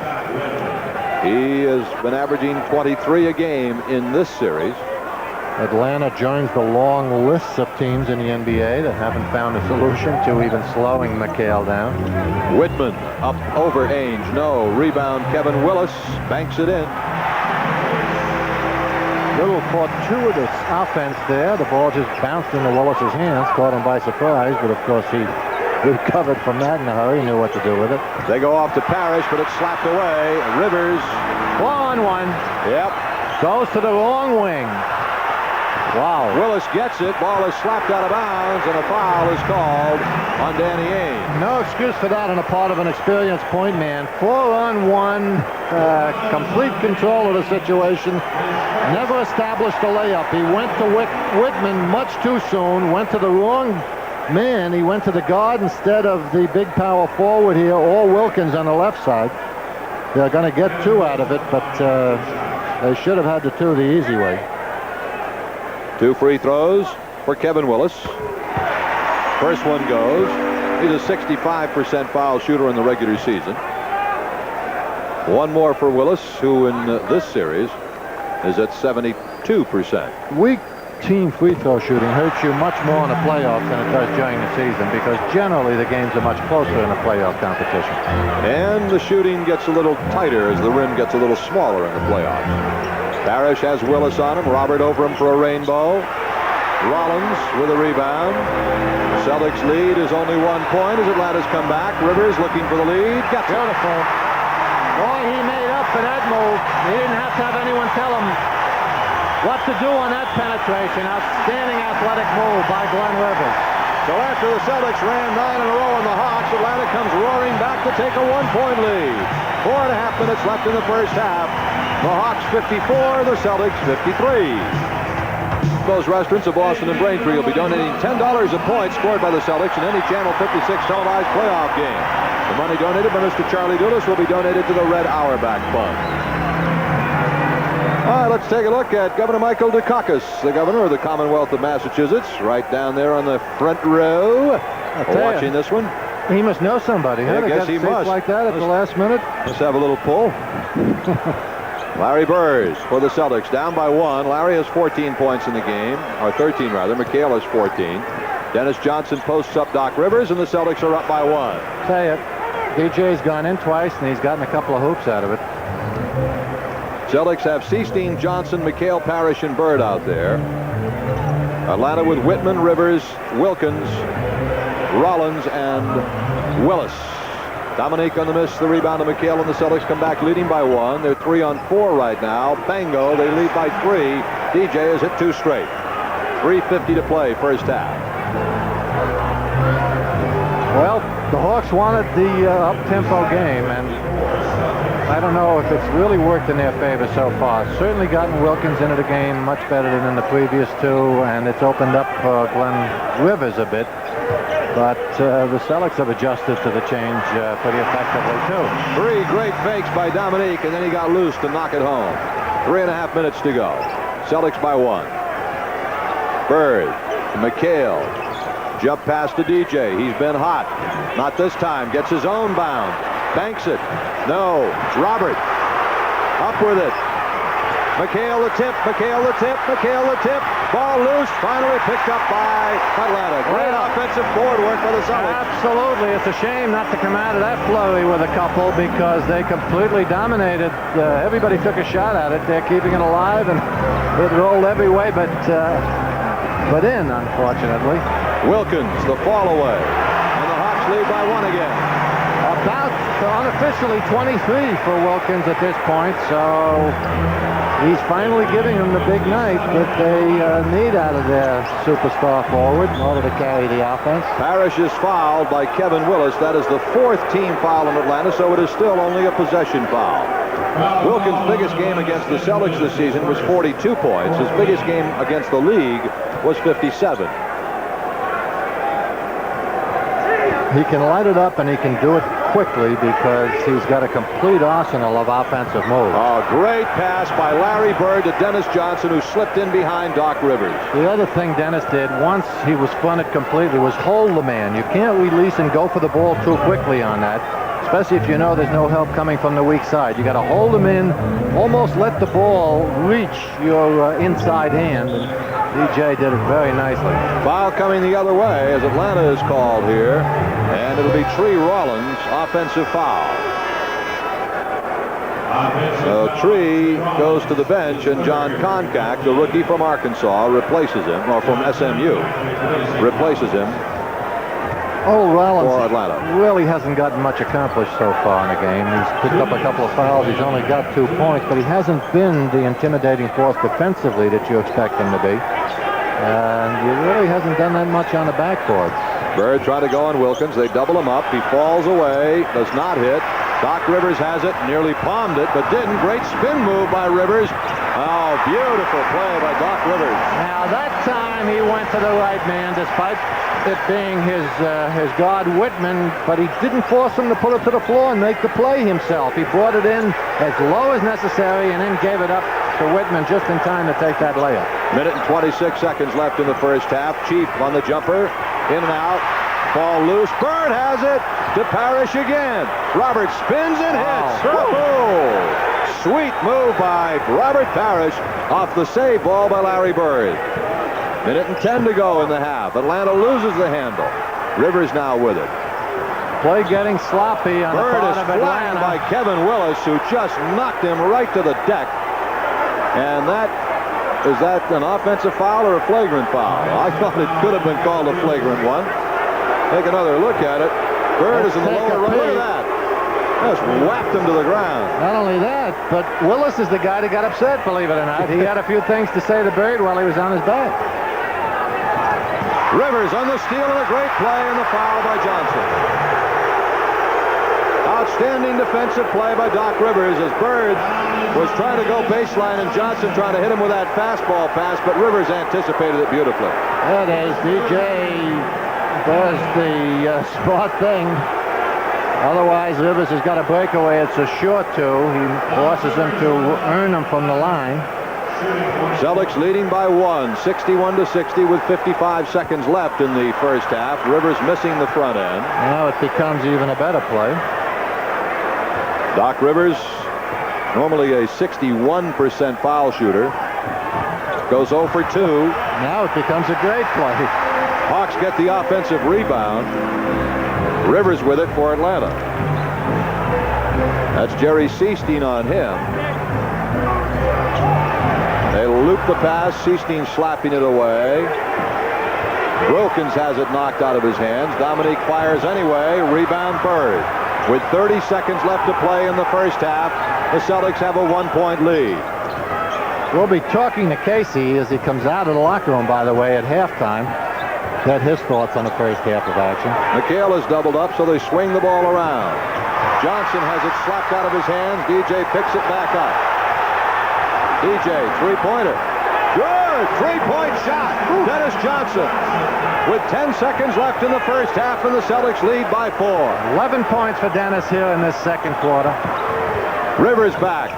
S1: He has been averaging 23 a game in this series.
S2: Atlanta joins the long lists of teams in the NBA that haven't found a solution to even slowing McHale down.
S1: Whitman up over Ainge. No. Rebound Kevin Willis banks it in.
S2: Little fortuitous offense there. The ball just bounced into Willis's hands, caught him by surprise, but of course he recovered from that in a hurry, knew what to do with it.
S1: They go off to Parish, but it's slapped away. Rivers.
S2: 1-on-1.
S1: Yep.
S2: Goes to the wrong wing. Wow.
S1: Willis gets it. Ball is slapped out of bounds, and a foul is called on Danny Ainge.
S2: No excuse for that on the part of an experienced point man. 4-on-1, complete control of the situation. Never established a layup. He went to Whitman much too soon. Went to the wrong man. He went to the guard instead of the big power forward here, or Wilkins on the left side. They're going to get 2 out of it, but they should have had the 2 the easy way.
S1: 2 free throws for Kevin Willis. First one goes. He's a 65% foul shooter in the regular season. 1 more for Willis, who in this series is at 72%.
S2: Weak team free throw shooting hurts you much more in the playoffs than it does during the season, because generally the games are much closer in a playoff competition.
S1: And the shooting gets a little tighter as the rim gets a little smaller in the playoffs. Parish has Willis on him. Robert over him for a rainbow. Rollins with a rebound. Celtics lead is only 1 point as Atlanta's come back. Rivers looking for the lead. Gets it.
S2: Beautiful. Boy, he made up for that move. He didn't have to have anyone tell him what to do on that penetration. Outstanding athletic move by Glenn Rivers.
S1: So after the Celtics ran 9 in a row on the Hawks, Atlanta comes roaring back to take a 1-point lead. 4.5 minutes left in the first half. The Hawks 54, the Celtics 53. Those restaurants of Boston and Braintree will be donating $10 a point scored by the Celtics in any Channel 56 televised playoff game. The money donated by Mr. Charlie Dudas will be donated to the Red Auerbach Fund. All right, let's take a look at Governor Michael Dukakis, the governor of the Commonwealth of Massachusetts, right down there on the front row. Watching this one.
S2: He must know somebody.
S1: Yeah, I guess he must.
S2: Like that at the last minute.
S1: Let's have a little pull. Larry Bird for the Celtics, down by 1. Larry has 14 points in the game, or 13 rather. McHale has 14. Dennis Johnson posts up Doc Rivers, and the Celtics are up by 1.
S2: Say it. DJ's gone in twice, and he's gotten a couple of hoops out of it.
S1: Celtics have Seestein, Johnson, McHale, Parish, and Bird out there. Atlanta with Whitman, Rivers, Wilkins, Rollins, and Willis. Dominique on the miss, the rebound to McHale, and the Celtics come back leading by 1. They're 3 on 4 right now. Bango, they lead by 3. DJ has hit 2 straight. 3:50 to play, first half.
S2: Well, the Hawks wanted the up-tempo game, and I don't know if it's really worked in their favor so far. Certainly gotten Wilkins into the game much better than in the previous 2, and it's opened up Glenn Rivers a bit. But the Celtics have adjusted to the change pretty effectively, too.
S1: 3 great fakes by Dominique, and then he got loose to knock it home. 3.5 minutes to go. Celtics by 1. Bird, McHale, jump pass to DJ. He's been hot. Not this time. Gets his own bound. Banks it. No. Robert. Up with it. McHale the tip. McHale the tip. McHale the tip. Ball loose. Finally picked up by Atlanta. Great offensive forward work by the Celtics.
S2: Absolutely. It's a shame not to come out of that flurry with a couple because they completely dominated. Everybody took a shot at it. They're keeping it alive, and it rolled every way but in, unfortunately.
S1: Wilkins, the fall away. And the Hawks lead by 1 again.
S2: About unofficially 23 for Wilkins at this point, so he's finally giving them the big night that they need out of their superstar forward in order to carry the offense.
S1: Parish is fouled by Kevin Willis. That is the 4th team foul in Atlanta, so it is still only a possession foul. Wilkins' biggest game against the Celtics this season was 42 points. His biggest game against the league was 57.
S2: He can light it up, and he can do it quickly because he's got a complete arsenal of offensive moves.
S1: Oh, great pass by Larry Bird to Dennis Johnson, who slipped in behind Doc Rivers.
S2: The other thing Dennis did once he was fronted completely was hold the man. You can't release and go for the ball too quickly on that, especially if you know there's no help coming from the weak side. You got to hold him in, almost let the ball reach your inside hand. And DJ did it very nicely.
S1: Foul coming the other way as Atlanta is called here, and it'll be Tree Rollins, offensive foul. So Tree goes to the bench, and John Koncak, the rookie from Arkansas, replaces him, or from SMU, replaces him.
S2: Oh, Rollins
S1: for Atlanta.
S2: Really hasn't gotten much accomplished so far in the game. He's picked up a couple of fouls. He's only got 2 points, but he hasn't been the intimidating force defensively that you expect him to be. And he really hasn't done that much on the backboards.
S1: Bird trying to go on Wilkins. They double him up. He falls away, does not hit. Doc Rivers has it, nearly palmed it, but didn't. Great spin move by Rivers. Oh, beautiful play by Doc Rivers.
S2: Now that time he went to the right man, despite it being his guard Whitman, but he didn't force him to put it to the floor and make the play himself. He brought it in as low as necessary and then gave it up to Whitman just in time to take that layup.
S1: Minute and 26 seconds left in the first half. Chief on the jumper, in and out, ball loose. Bird has it to Parish again. Robert spins and hits. Whoa. Sweet move by Robert Parish off the save ball by Larry Bird. Minute and 10 to go in the half. Atlanta loses the handle. Rivers now with it.
S2: Play getting sloppy on
S1: Bird
S2: the part
S1: is
S2: of
S1: flattened
S2: Atlanta.
S1: by Kevin Willis, who just knocked him right to the deck. And is that an offensive foul or a flagrant foul? I thought it could have been called a flagrant one. Take another look at it. Bird is in the lower right. Look at that. Just whacked him to the ground.
S2: Not only that, but Willis is the guy that got upset, believe it or not. He had a few things to say to Bird while he was on his back.
S1: Rivers on the steal and a great play and the foul by Johnson. Outstanding defensive play by Doc Rivers as Bird was trying to go baseline and Johnson trying to hit him with that fastball pass, but Rivers anticipated it beautifully.
S2: There it is. DJ does the smart thing. Otherwise, Rivers has got a breakaway. It's a short 2. He forces him to earn them from the line.
S1: Celtics leading by 1, 61-60 with 55 seconds left in the first half. Rivers missing the front end.
S2: Now it becomes even a better play.
S1: Doc Rivers, normally a 61% foul shooter, goes 0 for 2.
S2: Now it becomes a great play.
S1: Hawks get the offensive rebound. Rivers with it for Atlanta. That's Jerry Seestein on him. They loop the pass. Seestein slapping it away. Wilkins has it knocked out of his hands. Dominique fires anyway. Rebound Bird. With 30 seconds left to play in the first half, the Celtics have a 1-point lead.
S2: We'll be talking to Casey as he comes out of the locker room, by the way, at halftime. Get his thoughts on the first half of action.
S1: McHale is doubled up, so they swing the ball around. Johnson has it slapped out of his hands. DJ picks it back up. DJ, three-pointer. Good! third. Three-point shot. Dennis Johnson. With 10 seconds left in the first half, and the Celtics lead by 4.
S2: 11 points for Dennis here in this second quarter.
S1: Rivers back.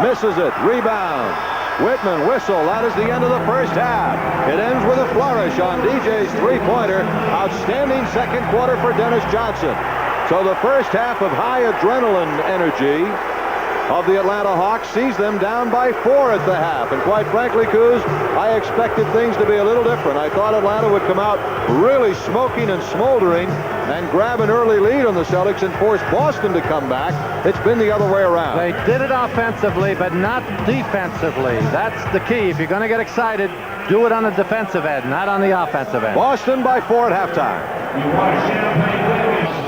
S1: Misses it. Rebound. Whitman whistle. That is the end of the first half. It ends with a flourish on DJ's three-pointer. Outstanding second quarter for Dennis Johnson. So the first half of high adrenaline energy of the Atlanta Hawks sees them down by 4 at the half. And quite frankly, Coos, I expected things to be a little different. I thought Atlanta would come out really smoking and smoldering and grab an early lead on the Celtics and force Boston to come back. It's been the other way around.
S2: They did it offensively, but not defensively. That's the key. If you're going to get excited, do it on the defensive end, not on the offensive end.
S1: Boston by 4 at halftime.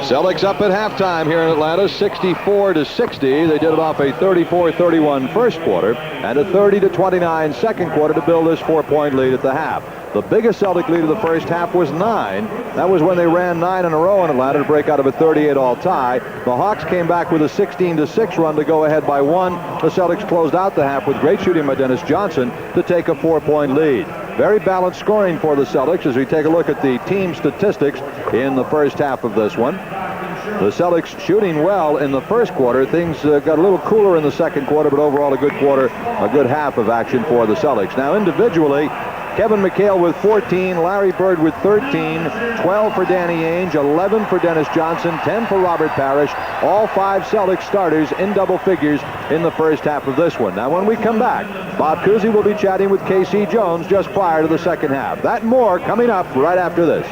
S1: Celtics up at halftime here in Atlanta, 64-60. They did it off a 34-31 first quarter and a 30-29 second quarter to build this 4-point lead at the half. The biggest Celtic lead of the first half was 9. That was when they ran 9 in a row in Atlanta to break out of a 38-all tie. The Hawks came back with a 16-6 run to go ahead by 1. The Celtics closed out the half with great shooting by Dennis Johnson to take a 4-point lead. Very balanced scoring for the Celtics as we take a look at the team statistics in the first half of this one. The Celtics shooting well in the first quarter. Things got a little cooler in the second quarter, but overall a good quarter, a good half of action for the Celtics. Now individually, Kevin McHale with 14, Larry Bird with 13, 12 for Danny Ainge, 11 for Dennis Johnson, 10 for Robert Parish. All 5 Celtics starters in double figures in the first half of this one. Now when we come back, Bob Cousy will be chatting with K.C. Jones just prior to the second half. That and more coming up right after this.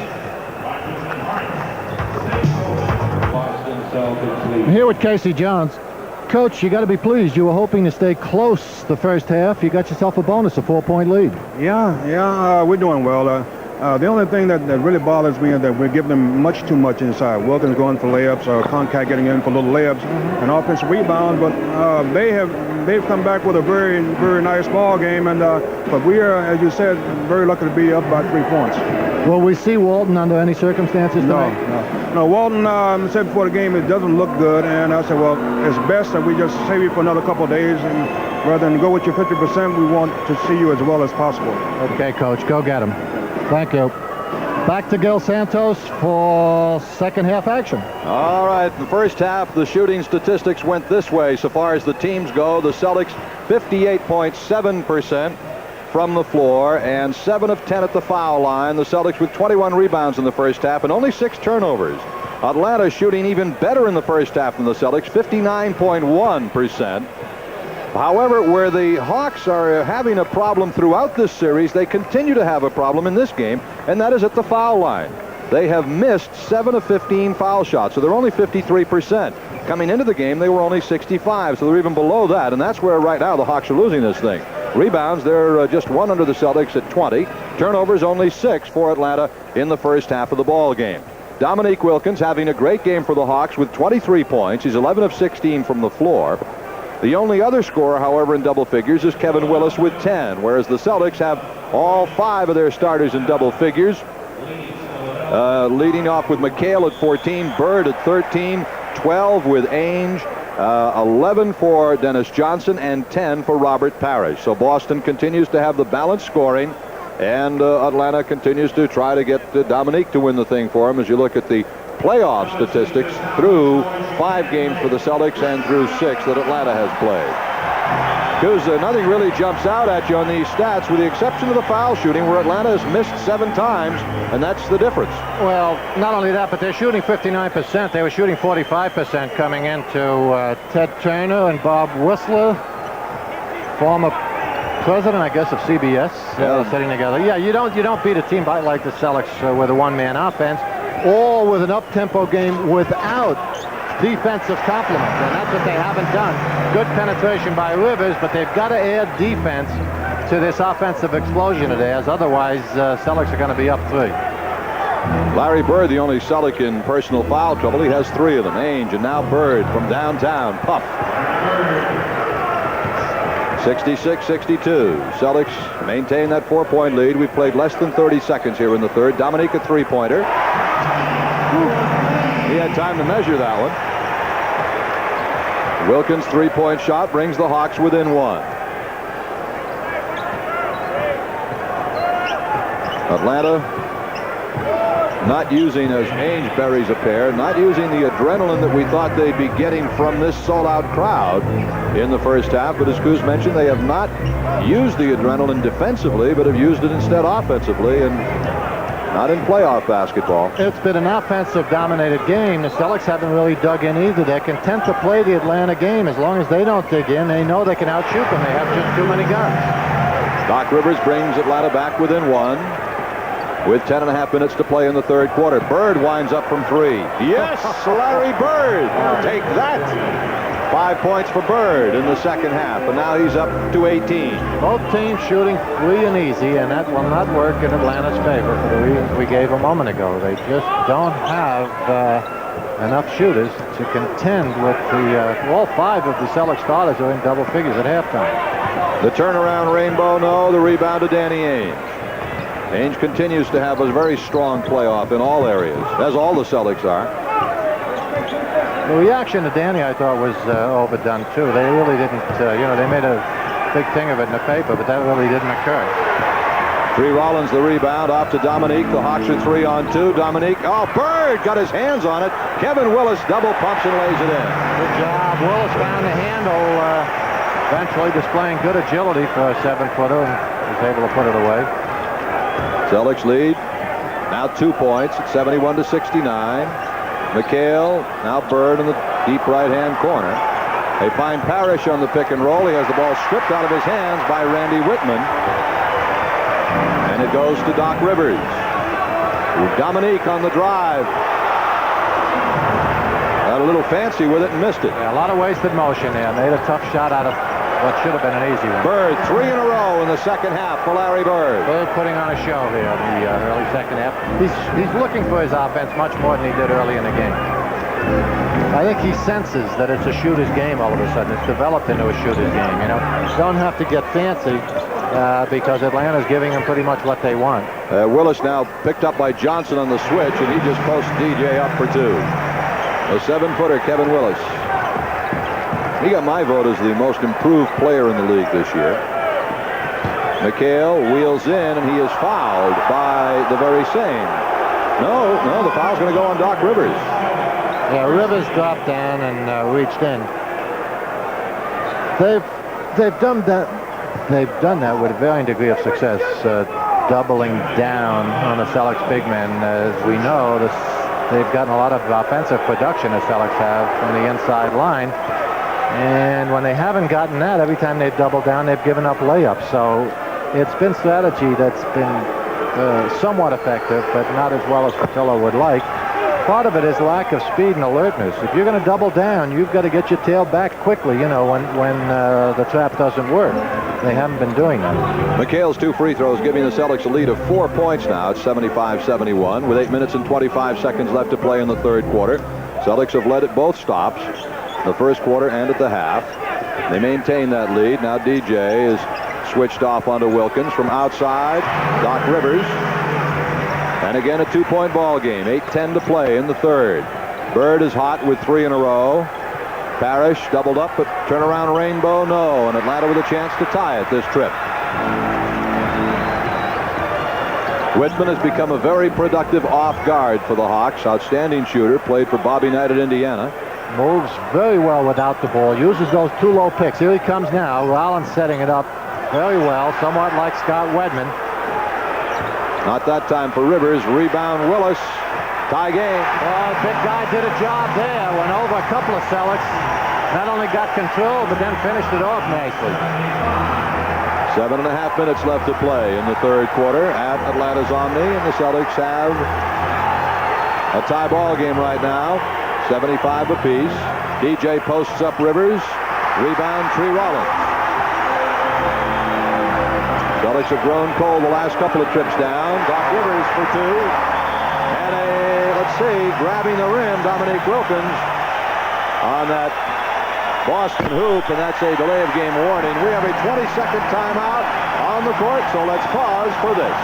S2: I'm here with K.C. Jones. Coach, you got to be pleased. You were hoping to stay close the first half. You got yourself a bonus, a 4-point lead.
S5: Yeah, we're doing well. The only thing that really bothers me is that we're giving them much too much inside. Wilkins going for layups, Concat getting in for little layups, and offensive rebound. But they've come back with a very, very nice ball game. And but we are, as you said, very lucky to be up by 3 points.
S2: Will we see Walton under any circumstances tonight?
S5: No. Walton said before the game it doesn't look good, and I said, well, it's best that we just save you for another couple of days, and rather than go with your 50%, we want to see you as well as possible.
S2: Okay, Coach, go get him. Thank you. Back to Gil Santos for second half action.
S1: All right, the first half, the shooting statistics went this way so far as the teams go. The Celtics 58.7% from the floor and 7 of 10 at the foul line. The Celtics with 21 rebounds in the first half and only 6 turnovers. Atlanta shooting even better in the first half than the Celtics, 59.1%. However, where the Hawks are having a problem throughout this series, they continue to have a problem in this game, and that is at the foul line. They have missed 7 of 15 foul shots, so they're only 53%. Coming into the game, they were only 65, so they're even below that, and that's where right now the Hawks are losing this thing. Rebounds, they're just 1 under the Celtics at 20. Turnovers, only 6 for Atlanta in the first half of the ball game. Dominique Wilkins having a great game for the Hawks with 23 points. He's 11 of 16 from the floor. The only other scorer, however, in double figures is Kevin Willis with 10, whereas the Celtics have all 5 of their starters in double figures. Leading off with McHale at 14, Bird at 13, 12 with Ainge, 11 for Dennis Johnson, and 10 for Robert Parish. So Boston continues to have the balanced scoring, and Atlanta continues to try to get Dominique to win the thing for him as you look at the playoff statistics through 5 games for the Celtics and through 6 that Atlanta has played. Because nothing really jumps out at you on these stats with the exception of the foul shooting where Atlanta has missed 7 times, and that's the difference.
S2: Well, not only that, but they're shooting 59%. They were shooting 45% coming into Ted Turner and Bob Whistler, former president, I guess, of CBS, sitting together. Yeah, you don't beat a team like the Celtics with a one-man offense, or with an up-tempo game without defensive complement, and that's what they haven't done. Good penetration by Rivers, but they've got to add defense to this offensive explosion it has. Otherwise, Celtics are going to be up 3.
S1: Larry Bird, the only Celtic in personal foul trouble. He has 3 of them. Ainge and now Bird from downtown. Puff. 66-62. Celtics maintain that 4-point lead. We've played less than 30 seconds here in the third. Dominique a 3-pointer. He had time to measure that one. Wilkins' 3-point shot brings the Hawks within 1. Atlanta not using, as Ainge buries a pair, not using the adrenaline that we thought they'd be getting from this sold-out crowd in the first half. But as Kuz mentioned, they have not used the adrenaline defensively, but have used it instead offensively, and not in playoff basketball.
S2: It's been an offensive-dominated game. The Celtics haven't really dug in either. They're content to play the Atlanta game. As long as they don't dig in, they know they can outshoot them. They have just too many guns.
S1: Doc Rivers brings Atlanta back within one with 10.5 minutes to play in the third quarter. Bird winds up from three. Yes, Larry Bird. Take that. 5 points for Bird in the second half, and now he's up to 18.
S2: Both teams shooting free and easy, and that will not work in Atlanta's favor for the reasons we gave a moment ago. They just don't have enough shooters to contend with the all 5 of the Celtics starters are in double figures at halftime.
S1: The turnaround rainbow, no. The rebound to Danny Ainge. Ainge continues to have a very strong playoff in all areas, as all the Celtics are.
S2: The reaction to Danny, I thought, was overdone, too. They really didn't, they made a big thing of it in the paper, but that really didn't occur.
S1: Tree Rollins the rebound off to Dominique. The Hawks are 3-on-2. Dominique, Bird got his hands on it. Kevin Willis double pumps and lays it in.
S2: Good job. Willis found the handle, eventually displaying good agility for a 7-footer, and was able to put it away.
S1: Celtics lead now 2 points at 71-69. McHale, now Bird in the deep right-hand corner. They find Parish on the pick and roll. He has the ball stripped out of his hands by Randy Whitman. And it goes to Doc Rivers. Dominique on the drive. Got a little fancy with it and missed it.
S2: Yeah, a lot of wasted motion there. Made a tough shot out of what should have been an easy one.
S1: Bird, 3 in a row in the second half for Larry Bird.
S2: Bird putting on a show here in the early second half. He's looking for his offense much more than he did early in the game. I think he senses that it's a shooter's game all of a sudden. It's developed into a shooter's game, you know. Don't have to get fancy because Atlanta's giving him pretty much what they want.
S1: Willis now picked up by Johnson on the switch, and he just posts DJ up for 2. A 7-footer, Kevin Willis. He got my vote as the most improved player in the league this year. McHale wheels in, and he is fouled by the very same. No, the foul's going to go on Doc Rivers.
S2: Yeah, Rivers dropped down and reached in. They've done that with a varying degree of success, doubling down on the Celtics big men. As we know, they've gotten a lot of offensive production, the Celtics have, from the inside line. And when they haven't gotten that, every time they've doubled down, they've given up layups. So it's been strategy that's been somewhat effective, but not as well as Patillo would like. Part of it is lack of speed and alertness. If you're going to double down, you've got to get your tail back quickly, you know, when the trap doesn't work. They haven't been doing that.
S1: McHale's 2 free throws giving the Celtics a lead of 4 points now. It's 75-71 with 8 minutes and 25 seconds left to play in the third quarter. Celtics have led at both stops, the first quarter and at the half. They maintain that lead. Now DJ is switched off onto Wilkins from outside. Doc Rivers. And again, a 2-point ball game. 8:10 to play in the third. Bird is hot with 3 in a row. Parish doubled up, but turnaround rainbow, no. And Atlanta with a chance to tie it this trip. Whitman has become a very productive off guard for the Hawks. Outstanding shooter. Played for Bobby Knight at Indiana.
S2: Moves very well without the ball. Uses those 2 low picks. Here he comes now. Rollins setting it up very well, somewhat like Scott Wedman.
S1: Not that time for Rivers. Rebound Willis. Tie game.
S2: Well, big guy did a job there. Went over a couple of Celtics. Not only got control, but then finished it off nicely.
S1: 7.5 minutes left to play in the third quarter at Atlanta's Omni, and the Celtics have a tie ball game right now. 75 apiece. DJ posts up Rivers. Rebound Tree Rollins. Celtics have grown cold the last couple of trips down. Doc Rivers for 2. And let's see, grabbing the rim, Dominique Wilkins on that Boston hoop, and that's a delay of game warning. We have a 20-second timeout on the court, so let's pause for this.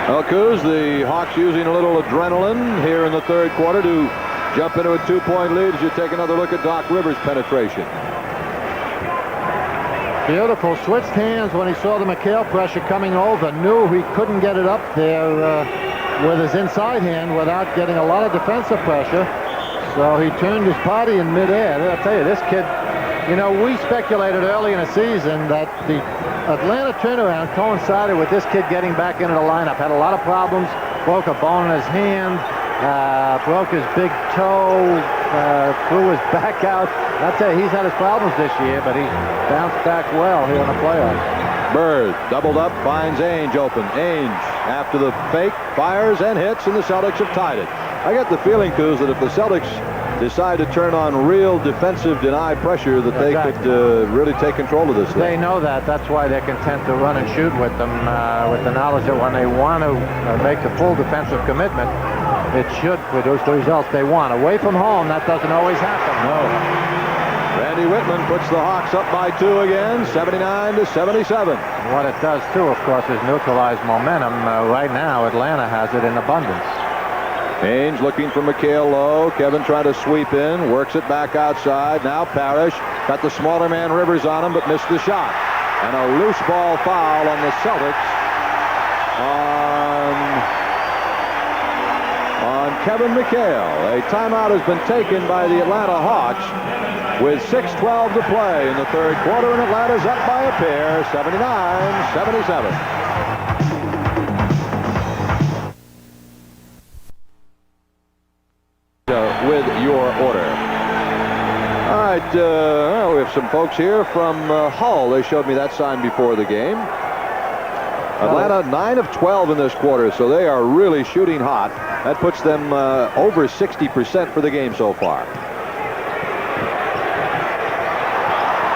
S1: Well, Kuz, the Hawks using a little adrenaline here in the third quarter to jump into a 2-point lead as you take another look at Doc Rivers' penetration.
S2: Beautiful. Switched hands when he saw the McHale pressure coming over. Knew he couldn't get it up there with his inside hand without getting a lot of defensive pressure. So he turned his body in midair. I'll tell you, this kid, you know, we speculated early in the season that the Atlanta turnaround coincided with this kid getting back into the lineup. Had a lot of problems. Broke a bone in his hand. Broke his big toe. Threw his back out. I'll tell you, he's had his problems this year, but he bounced back well here in the playoffs.
S1: Bird doubled up, finds Ainge open. Ainge, after the fake, fires and hits, and the Celtics have tied it. I get the feeling, Coos, that if the Celtics decide to turn on real defensive deny pressure, that they could really take control of this thing.
S2: They know that. That's why they're content to run and shoot with them, with the knowledge that when they want to make the full defensive commitment, it should produce the results they want. Away from home, that doesn't always happen.
S1: No. Randy Whitman puts the Hawks up by 2 again, 79-77.
S2: What it does, too, of course, is neutralize momentum. Right now, Atlanta has it in abundance.
S1: Ainge looking for McHale low. Kevin trying to sweep in, works it back outside. Now Parish got the smaller man Rivers on him, but missed the shot. And a loose ball foul on the Celtics on Kevin McHale. A timeout has been taken by the Atlanta Hawks with 6:12 to play in the third quarter, and Atlanta's up by a pair, 79-77. With your order. All right, we have some folks here from Hull. They showed me that sign before the game. Atlanta 9 of 12 in this quarter, so they are really shooting hot. That puts them over 60% for the game so far.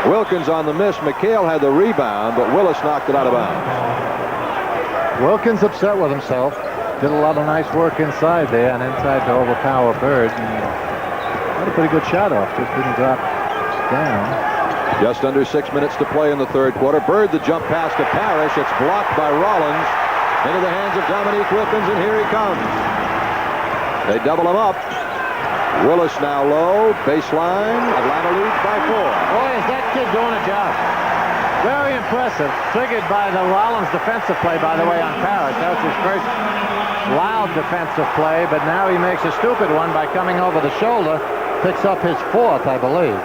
S1: Wilkins on the miss. McHale had the rebound, but Willis knocked it out of bounds.
S2: Wilkins upset with himself. Did a lot of nice work inside there and inside to overpower Bird. And had a pretty good shot off. Just didn't drop down.
S1: Just under 6 minutes to play in the third quarter. Bird the jump pass to Parish. It's blocked by Rollins into the hands of Dominique Wilkins, and here he comes. They double him up. Willis now low. Baseline. Atlanta leads by 4.
S2: Boy, is that kid doing a job. Very impressive. Triggered by the Rollins defensive play, by the way, on Parish. That was his first loud defensive play, but now he makes a stupid one by coming over the shoulder. Picks up his 4th, I believe.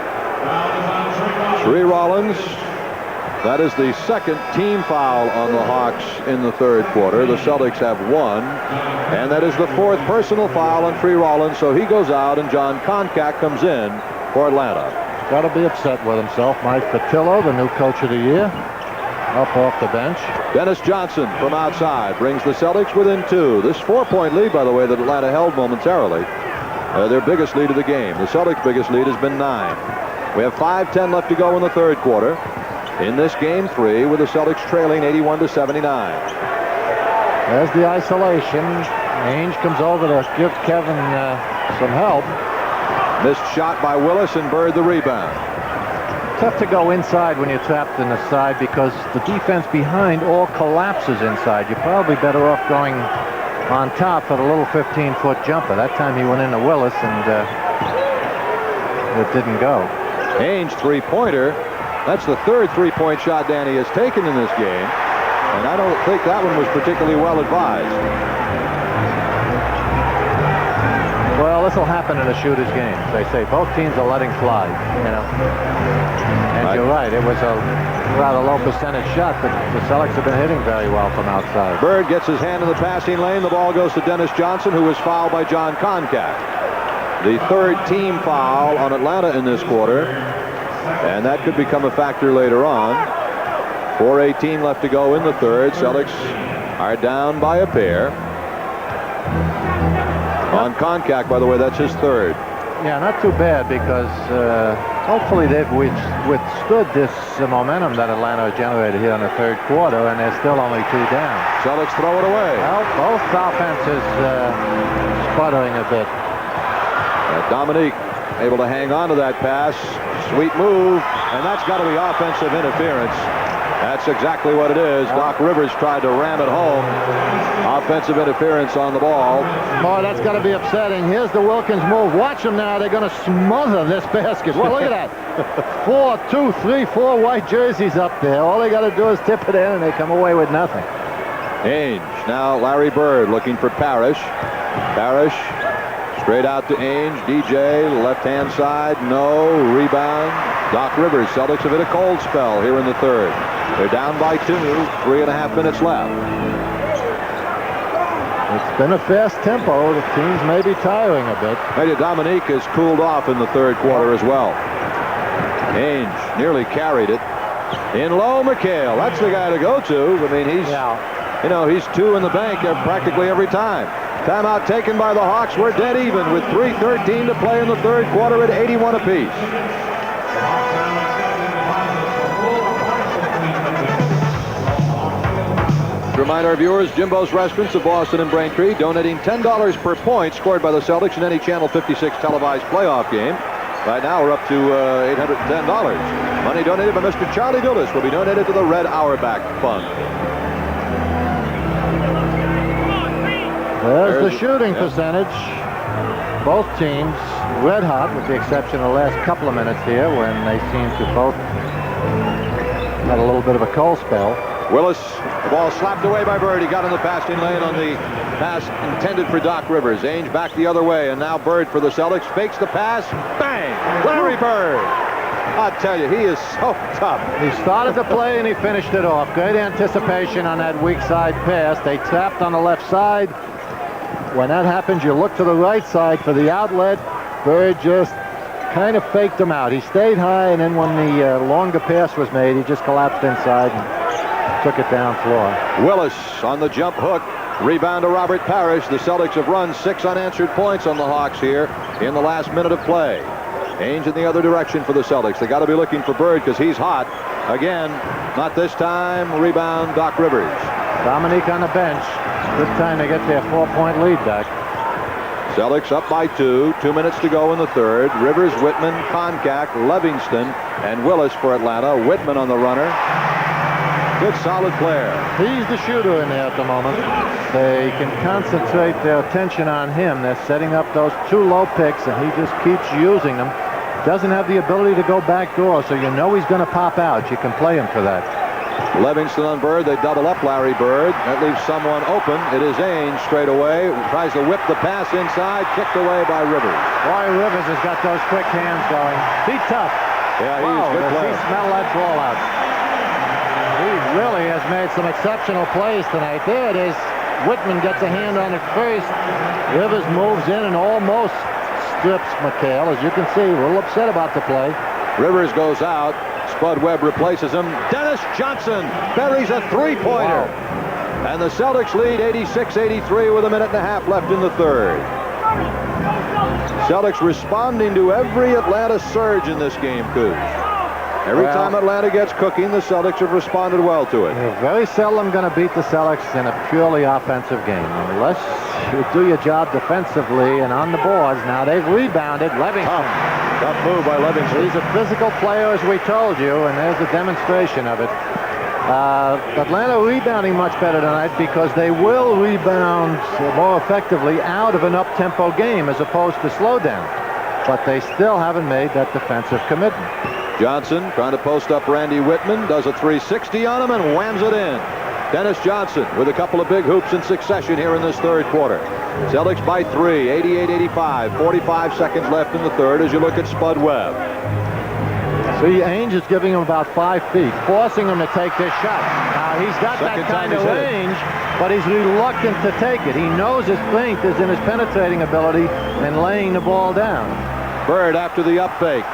S1: 3 Rollins. That is the second team foul on the Hawks in the third quarter. The Celtics have 1, and that is the 4th personal foul on 3 Rollins, so he goes out, and John Koncak comes in for Atlanta.
S2: Got to be upset with himself. Mike Patillo, the new coach of the year, up off the bench.
S1: Dennis Johnson from outside brings the Celtics within 2. This 4-point lead, by the way, that Atlanta held momentarily, their biggest lead of the game. The Celtics' biggest lead has been 9. We have 5:10 left to go in the third quarter. In this game 3, with the Celtics trailing 81-79.
S2: There's the isolation. Ainge comes over to give Kevin some help.
S1: Missed shot by Willis, and Bird the rebound.
S2: Tough to go inside when you're trapped in the side because the defense behind all collapses inside. You're probably better off going on top for the little 15-foot jumper. That time he went into Willis, and it didn't go.
S1: Ainge three-pointer. That's the 3rd three-point shot Danny has taken in this game, and I don't think that one was particularly well advised.
S2: Well, this will happen in a shooter's game. They say both teams are letting fly, you know. And you're right, it was a rather low percentage shot, but the Celtics have been hitting very well from outside.
S1: Bird gets his hand in the passing lane. The ball goes to Dennis Johnson, who was fouled by John Koncak. The 3rd team foul on Atlanta in this quarter, and that could become a factor later on. 4:18 left to go in the third. Celtics are down by a pair. On Koncak, by the way, that's his 3rd.
S2: Yeah, not too bad because hopefully they've withstood this momentum that Atlanta has generated here in the third quarter, and they're still only 2 down.
S1: Celtics throw it away.
S2: Well, both offenses sputtering a bit.
S1: Dominique able to hang on to that pass. Sweet move, and that's got to be offensive interference. That's exactly what it is. Doc Rivers tried to ram it home. Offensive interference on the ball.
S2: Boy, that's got to be upsetting. Here's the Wilkins move. Watch them now. They're going to smother this basket. Well, look at that. 4, 2, 3, 4 white jerseys up there. All they got to do is tip it in, and they come away with nothing.
S1: Ainge. Now Larry Bird looking for Parish. Parish straight out to Ainge. DJ, left-hand side. No. Rebound. Doc Rivers. Celtics have hit a cold spell here in the third. They're down by 2. 3.5 minutes left.
S2: It's been a fast tempo. The teams may be tiring a bit.
S1: Maybe Dominique has cooled off in the third quarter as well. Ainge nearly carried it. In low, McHale. That's the guy to go to. I mean, he's 2 in the bank practically every time. Timeout taken by the Hawks. We're dead even with 3:13 to play in the third quarter at 81 apiece. To remind our viewers, Jimbo's Restaurants of Boston and Braintree donating $10 per point scored by the Celtics in any Channel 56 televised playoff game. Right now we're up to $810. Money donated by Mr. Charlie Dulles will be donated to the Red Auerbach Fund.
S2: There's the shooting percentage. Both teams red hot, with the exception of the last couple of minutes here when they seem to both had a little bit of a cold spell.
S1: Willis, the ball slapped away by Bird. He got in the passing lane on the pass intended for Doc Rivers. Ainge back the other way, and now Bird for the Celtics. Fakes the pass. Bang! Larry Bird. I tell you, he is so tough.
S2: He started the play and he finished it off. Great anticipation on that weak side pass. They tapped on the left side. When that happens, you look to the right side for the outlet. Bird just kind of faked him out. He stayed high, and then when the longer pass was made, he just collapsed inside and took it down floor.
S1: Willis on the jump hook. Rebound to Robert Parish. The Celtics have run 6 unanswered points on the Hawks here in the last minute of play. Ainge in the other direction for the Celtics. They got to be looking for Bird because he's hot. Again, not this time. Rebound, Doc Rivers.
S2: Dominique on the bench. Good time to get their 4-point lead back.
S1: Celtics up by 2. 2 minutes to go in the third. Rivers, Whitman, Koncak, Livingston, and Willis for Atlanta. Whitman on the runner. Good solid player.
S2: He's the shooter in there at the moment. They can concentrate their attention on him. They're setting up those 2 low picks, and he just keeps using them. Doesn't have the ability to go back door, so you know he's going to pop out. You can play him for that.
S1: Livingston on Bird. They double up Larry Bird. That leaves someone open. It is Ainge straight away. Tries to whip the pass inside. Kicked away by Rivers.
S2: Boy, Rivers has got those quick hands going. Be tough.
S1: Yeah, he's a good player.
S2: Does he smell that ball out? He really has made some exceptional plays tonight. There it is. Whitman gets a hand on it first. Rivers moves in and almost strips McHale. As you can see, a little upset about the play.
S1: Rivers goes out. Spud Webb replaces him. Dennis Johnson buries a 3-pointer. Wow. And the Celtics lead 86-83 with 1.5 minutes left in the third. Celtics responding to every Atlanta surge in this game, Coos. Every time Atlanta gets cooking, the Celtics have responded well to it.
S2: You're very seldom going to beat the Celtics in a purely offensive game, unless you do your job defensively and on the boards. Now they've rebounded. Livingston.
S1: Tough move by Livingston.
S2: He's a physical player, as we told you, and there's a demonstration of it. Atlanta rebounding much better tonight because they will rebound more effectively out of an up-tempo game as opposed to slow down. But they still haven't made that defensive commitment.
S1: Johnson trying to post up Randy Whitman, does a 360 on him and whams it in. Dennis Johnson with a couple of big hoops in succession here in this third quarter. Celtics by 3, 88-85, 45 seconds left in the third as you look at Spud Webb.
S2: See, Ainge is giving him about 5 feet, forcing him to take this shot. Now, he's got that kind of range, but he's reluctant to take it. He knows his strength is in his penetrating ability and laying the ball down.
S1: Bird after the up fake.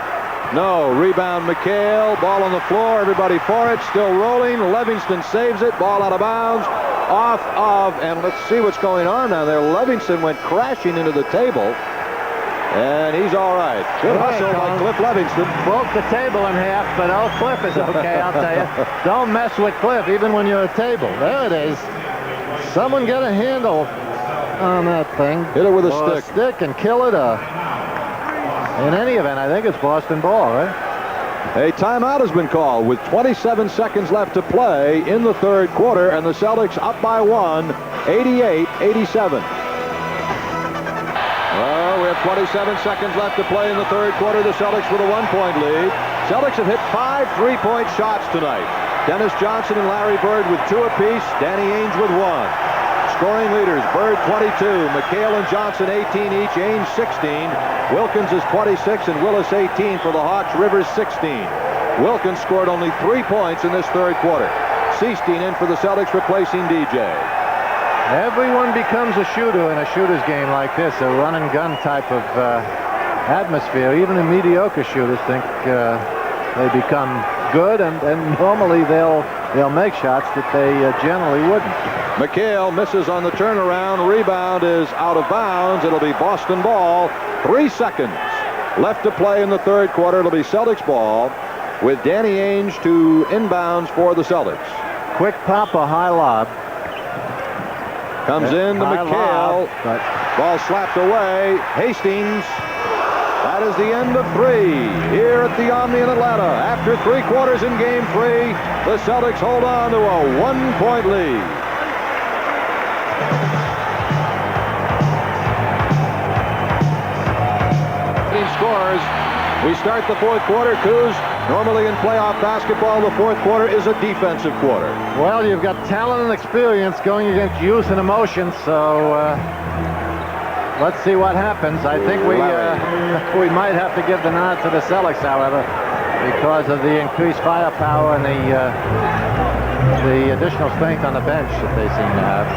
S1: No, rebound McHale, ball on the floor, everybody for it, still rolling. Livingston saves it, ball out of bounds, off of, and let's see what's going on now there. Livingston went crashing into the table, and he's all right. Good hustle by Cliff Livingston.
S2: Broke the table in half, but old Cliff is okay, I'll tell you. Don't mess with Cliff, even when you're at a table. There it is. Someone get a handle on that thing.
S1: Hit it with a
S2: stick and kill it. In any event, I think it's Boston ball, right?
S1: A timeout has been called with 27 seconds left to play in the third quarter, and the Celtics up by one, 88-87. We have 27 seconds left to play in the third quarter. The Celtics with a 1-point lead. Celtics have hit 5 3-point shots tonight. Dennis Johnson and Larry Bird with 2 apiece. Danny Ainge with 1. Scoring leaders, Bird 22, McHale and Johnson 18 each, Ainge 16. Wilkins is 26 and Willis 18 for the Hawks, Rivers 16. Wilkins scored only 3 points in this third quarter. Seestein in for the Celtics, replacing DJ.
S2: Everyone becomes a shooter in a shooter's game like this, a run-and-gun type of atmosphere. Even the mediocre shooters think they become good, and normally they'll make shots that they generally wouldn't.
S1: McHale misses on the turnaround. Rebound is out of bounds. It'll be Boston ball. 3 seconds left to play in the third quarter. It'll be Celtics ball with Danny Ainge to inbounds for the Celtics.
S2: Quick pop or high lob.
S1: Comes in to McHale. Ball slapped away. Hastings. That is the end of 3 here at the Omni in Atlanta. After 3 quarters in game 3, the Celtics hold on to a 1-point lead. Scores. We start the fourth quarter, Coos. Normally in playoff basketball, the fourth quarter is a defensive quarter.
S2: Well, you've got talent and experience going against youth and emotion, so let's see what happens. I think we might have to give the nod to the Celtics, however, because of the increased firepower and the additional strength on the bench that they seem to have.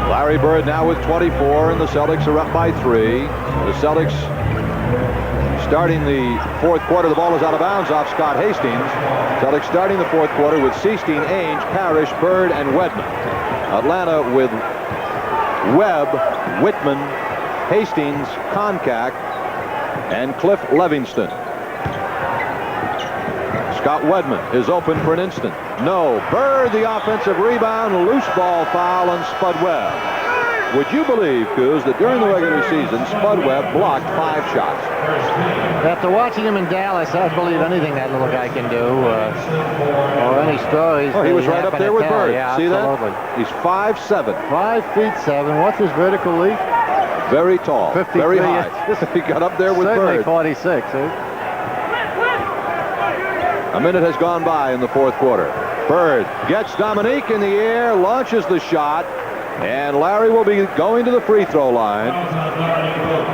S1: Larry Bird now with 24, and the Celtics are up by 3. The Celtics starting the fourth quarter. The ball is out of bounds off Scott Hastings. Celtics starting the fourth quarter with Seestein, Ainge, Parish, Bird, and Wedman. Atlanta with Webb, Whitman, Hastings, Koncak, and Cliff Levingston. Scott Wedman is open for an instant. No. Bird, the offensive rebound, loose ball foul on Spud Webb. Would you believe, Coos, that during the regular season, Spud Webb blocked 5 shots?
S2: After watching him in Dallas, I'd believe anything that little guy can do, or any stories.
S1: Oh, he was right up there with Bird.
S2: Yeah,
S1: see
S2: absolutely.
S1: That? He's 5'7".
S2: 5'7". What's his vertical leap?
S1: Very tall,
S2: 53.
S1: very high. He got up there with
S2: Certainly
S1: Bird.
S2: 46.
S1: A minute has gone by in the fourth quarter. Bird gets Dominique in the air, launches the shot, and Larry will be going to the free throw line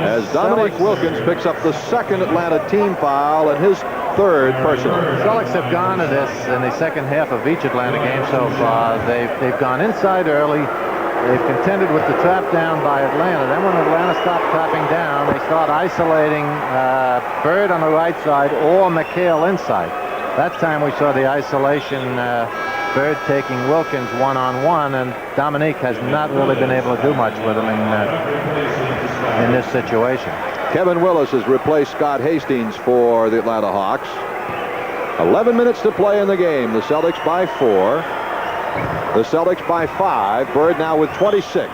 S1: as Dominique Wilkins picks up the second Atlanta team foul and his third personal.
S2: The Celtics have gone to this in the second half of each Atlanta game so far. They've gone inside early. They've contended with the trap down by Atlanta. Then when Atlanta stopped trapping down, they start isolating Bird on the right side or McHale inside. That time we saw the isolation, Bird taking Wilkins one-on-one, and Dominique has not really been able to do much with him in this situation.
S1: Kevin Willis has replaced Scott Hastings for the Atlanta Hawks. 11 minutes to play in the game. The Celtics by 4. The Celtics by 5. Bird now with 26.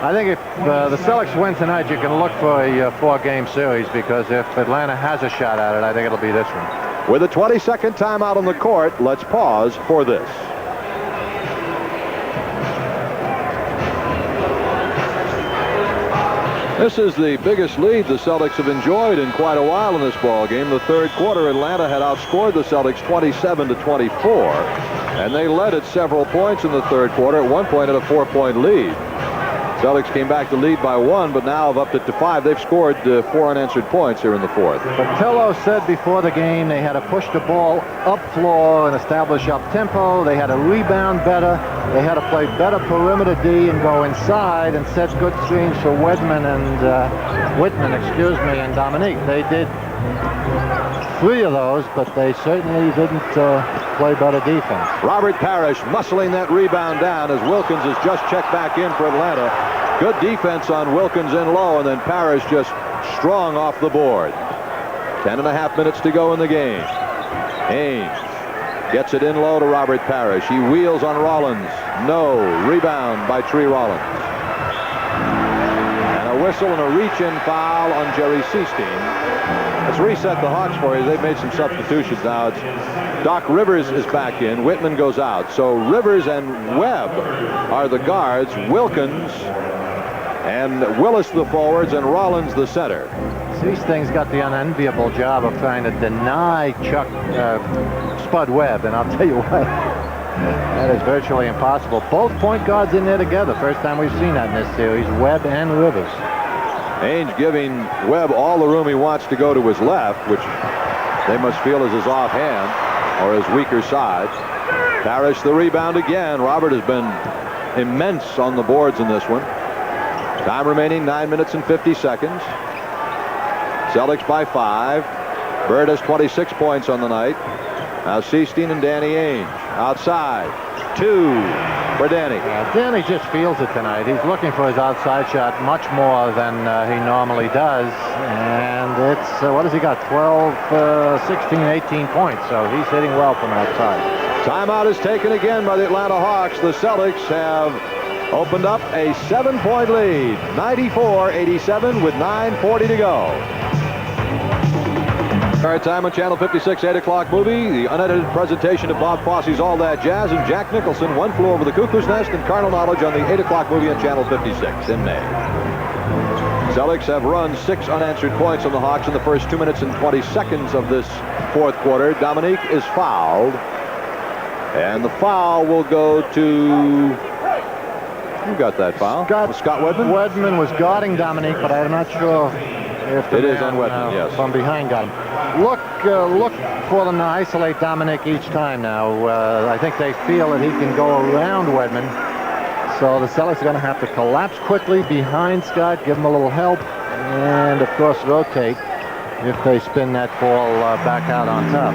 S2: I think if the Celtics win tonight, you can look for a 4-game series, because if Atlanta has a shot at it, I think it'll be this one.
S1: With a 20-second timeout on the court, let's pause for this. This is the biggest lead the Celtics have enjoyed in quite a while in this ball game. The third quarter, Atlanta had outscored the Celtics 27-24, and they led at several points in the third quarter. At one point, at a 4-point lead. Celtics came back to lead by 1, but now have upped it to 5. They've scored 4 unanswered points here in the fourth.
S2: Patillo said before the game they had to push the ball up floor and establish up tempo. They had to rebound better. They had to play better perimeter D and go inside and set good screens for Whitman and and Dominique. They did 3 of those, but they certainly didn't play better defense.
S1: Robert Parish muscling that rebound down as Wilkins has just checked back in for Atlanta. Good defense on Wilkins in low, and then Parish just strong off the board. 10.5 minutes to go in the game. Ainge gets it in low to Robert Parish. He wheels on Rollins. No. Rebound by Tree Rollins. And a whistle and a reach-in foul on Jerry Seestein. Let's reset the Hawks for you. They've made some substitutions now. It's Doc Rivers is back in. Whitman goes out. So Rivers and Webb are the guards. Wilkins and Willis the forwards, and Rollins the center.
S2: Seestein's got the unenviable job of trying to deny Spud Webb, and I'll tell you what, that is virtually impossible. Both point guards in there together. First time we've seen that in this series, Webb and Rivers.
S1: Ainge giving Webb all the room he wants to go to his left, which they must feel is his offhand or his weaker side. Parish the rebound again. Robert has been immense on the boards in this one. Time remaining 9 minutes and 50 seconds. Celtics by 5. Bird has 26 points on the night. Now Seestein and Danny Ainge outside. 2 for Danny.
S2: Danny just feels it tonight. He's looking for his outside shot much more than he normally does. And it's, what has he got? 12, 16, 18 points. So he's hitting well from outside.
S1: Timeout is taken again by the Atlanta Hawks. The Celtics have opened up a 7-point lead. 94-87 with 9:40 to go. Our time on Channel 56, 8 o'clock movie, the unedited presentation of Bob Fosse's All That Jazz, and Jack Nicholson, One Flew Over the Cuckoo's Nest, and Carnal Knowledge on the 8 o'clock movie on Channel 56 in May. Celtics have run 6 unanswered points on the Hawks in the first 2 minutes and 20 seconds of this fourth quarter. Dominique is fouled, and the foul will go to... Who got that foul? Scott Wedman?
S2: Wedman was guarding Dominique, but I'm not sure if the
S1: it is on Wedman, yes.
S2: From behind got him. Look for them to isolate Dominique each time now. I think they feel that he can go around Wedman. So the Celtics are going to have to collapse quickly behind Scott, give him a little help, and of course rotate if they spin that ball back out on top.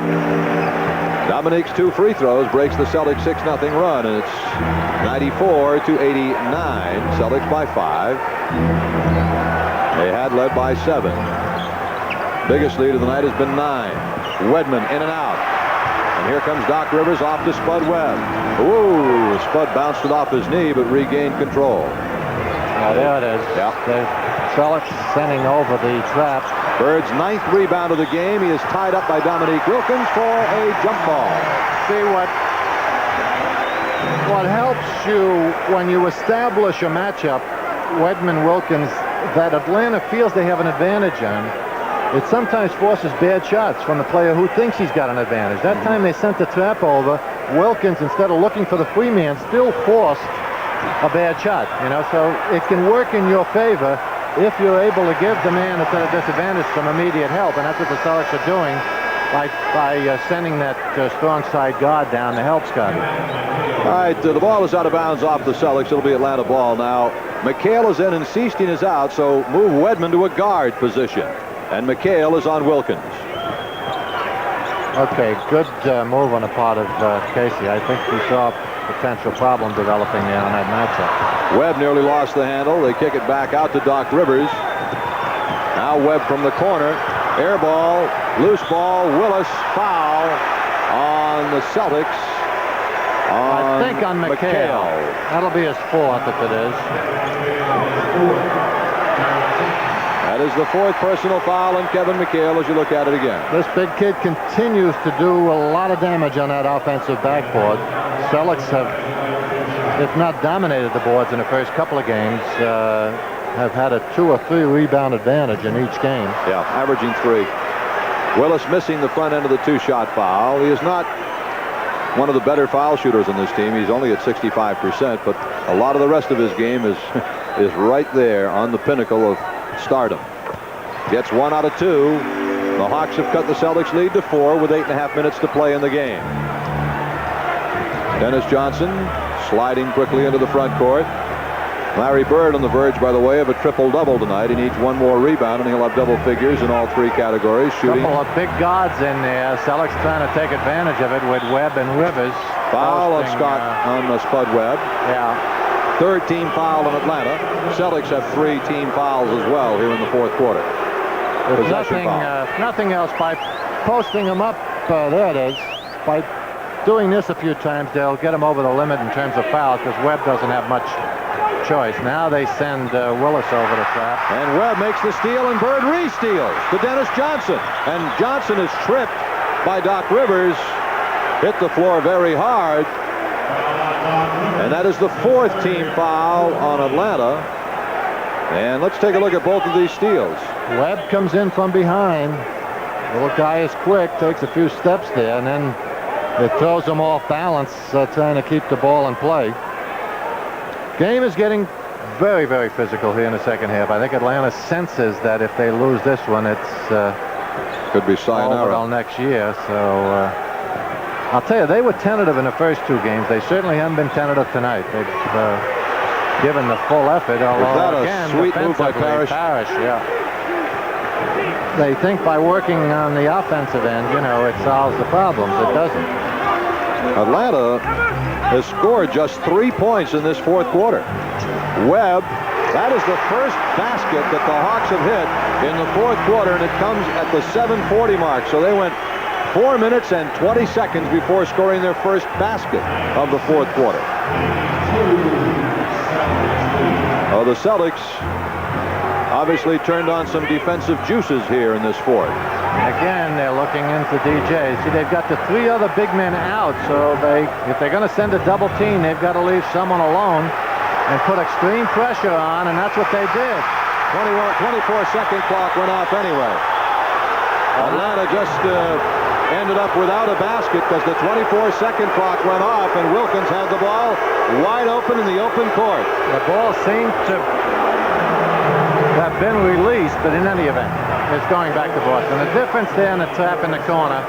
S1: Dominique's 2 free throws breaks the Celtics 6-0 run, and it's 94-89. Celtics by 5. They had led by 7. Biggest lead of the night has been 9. Wedman in and out. And here comes Doc Rivers off to Spud Webb. Ooh, Spud bounced it off his knee, but regained control.
S2: There it is.
S1: Yeah.
S2: The Celtics sending over the trap.
S1: Bird's 9th rebound of the game. He is tied up by Dominique Wilkins for a jump ball.
S2: See what helps you when you establish a matchup, Wedman-Wilkins, that Atlanta feels they have an advantage on. It sometimes forces bad shots from the player who thinks he's got an advantage. That time they sent the trap over. Wilkins, instead of looking for the free man, still forced a bad shot. You know, so it can work in your favor if you're able to give the man that's at a disadvantage some immediate help, and that's what the Celtics are doing by sending that strong side guard down to help Scott.
S1: All right, the ball is out of bounds off the Celtics. It'll be Atlanta ball now. McHale is in and Seestein is out, so move Wedman to a guard position. And McHale is on Wilkins.
S2: Okay, good move on the part of Casey. I think we saw a potential problem developing there on that matchup.
S1: Webb nearly lost the handle. They kick it back out to Doc Rivers. Now Webb from the corner. Air ball, loose ball, Willis, foul on the Celtics.
S2: I think on McHale. That'll be his 4th if it is.
S1: That is the 4th personal foul on Kevin McHale as you look at it again.
S2: This big kid continues to do a lot of damage on that offensive backboard. Celtics have, if not dominated the boards in the first couple of games, have had a 2 or 3 rebound advantage in each game.
S1: Yeah, averaging 3. Willis missing the front end of the 2-shot foul. He is not one of the better foul shooters on this team. He's only at 65%, but a lot of the rest of his game is right there on the pinnacle of stardom. Gets 1 out of 2. The Hawks have cut the Celtics lead to 4 with 8.5 minutes to play in the game. Dennis Johnson sliding quickly into the front court. Larry Bird on the verge, by the way, of a triple-double tonight. He needs 1 more rebound, and he'll have double figures in all 3 categories. Shooting.
S2: Couple of big guards in there. Celtics trying to take advantage of it with Webb and Rivers.
S1: Foul on Scott on Spud Webb.
S2: Yeah.
S1: 3rd team foul in Atlanta. Celtics have 3 team fouls as well here in the 4th quarter.
S2: There's nothing else by posting them up. There it is. By doing this a few times, they'll get them over the limit in terms of fouls because Webb doesn't have much choice. Now they send Willis over the trap.
S1: And Webb makes the steal, and Bird re-steals to Dennis Johnson. And Johnson is tripped by Doc Rivers. Hit the floor very hard. And that is the 4th team foul on Atlanta. And let's take a look at both of these steals.
S2: Webb comes in from behind. Little guy is quick, takes a few steps there, and then it throws him off balance, trying to keep the ball in play. Game is getting very, very physical here in the second half. I think Atlanta senses that if they lose this one, it's
S1: could be sayonara
S2: till next year. So I'll tell you, they were tentative in the first 2 games. They certainly haven't been tentative tonight. They've given the full effort. Although
S1: that a
S2: again,
S1: sweet move by Parish?
S2: Parish, yeah. They think by working on the offensive end, you know, it solves the problems. It doesn't.
S1: Atlanta has scored just 3 points in this 4th quarter. Webb, that is the first basket that the Hawks have hit in the 4th quarter, and it comes at the 7:40 mark. So they went 4 minutes and 20 seconds before scoring their first basket of the 4th quarter. Oh, the Celtics obviously turned on some defensive juices here in this 4th.
S2: Again, they're looking into DJ. See, they've got the 3 other big men out, so if they're going to send a double team, they've got to leave someone alone and put extreme pressure on, and that's what they did.
S1: 24-second clock went off anyway. Atlanta just ended up without a basket because the 24-second clock went off, and Wilkins had the ball wide open in the open court.
S2: The ball seemed to have been released, but in any event, it's going back to Boston. The difference there in the trap in the corner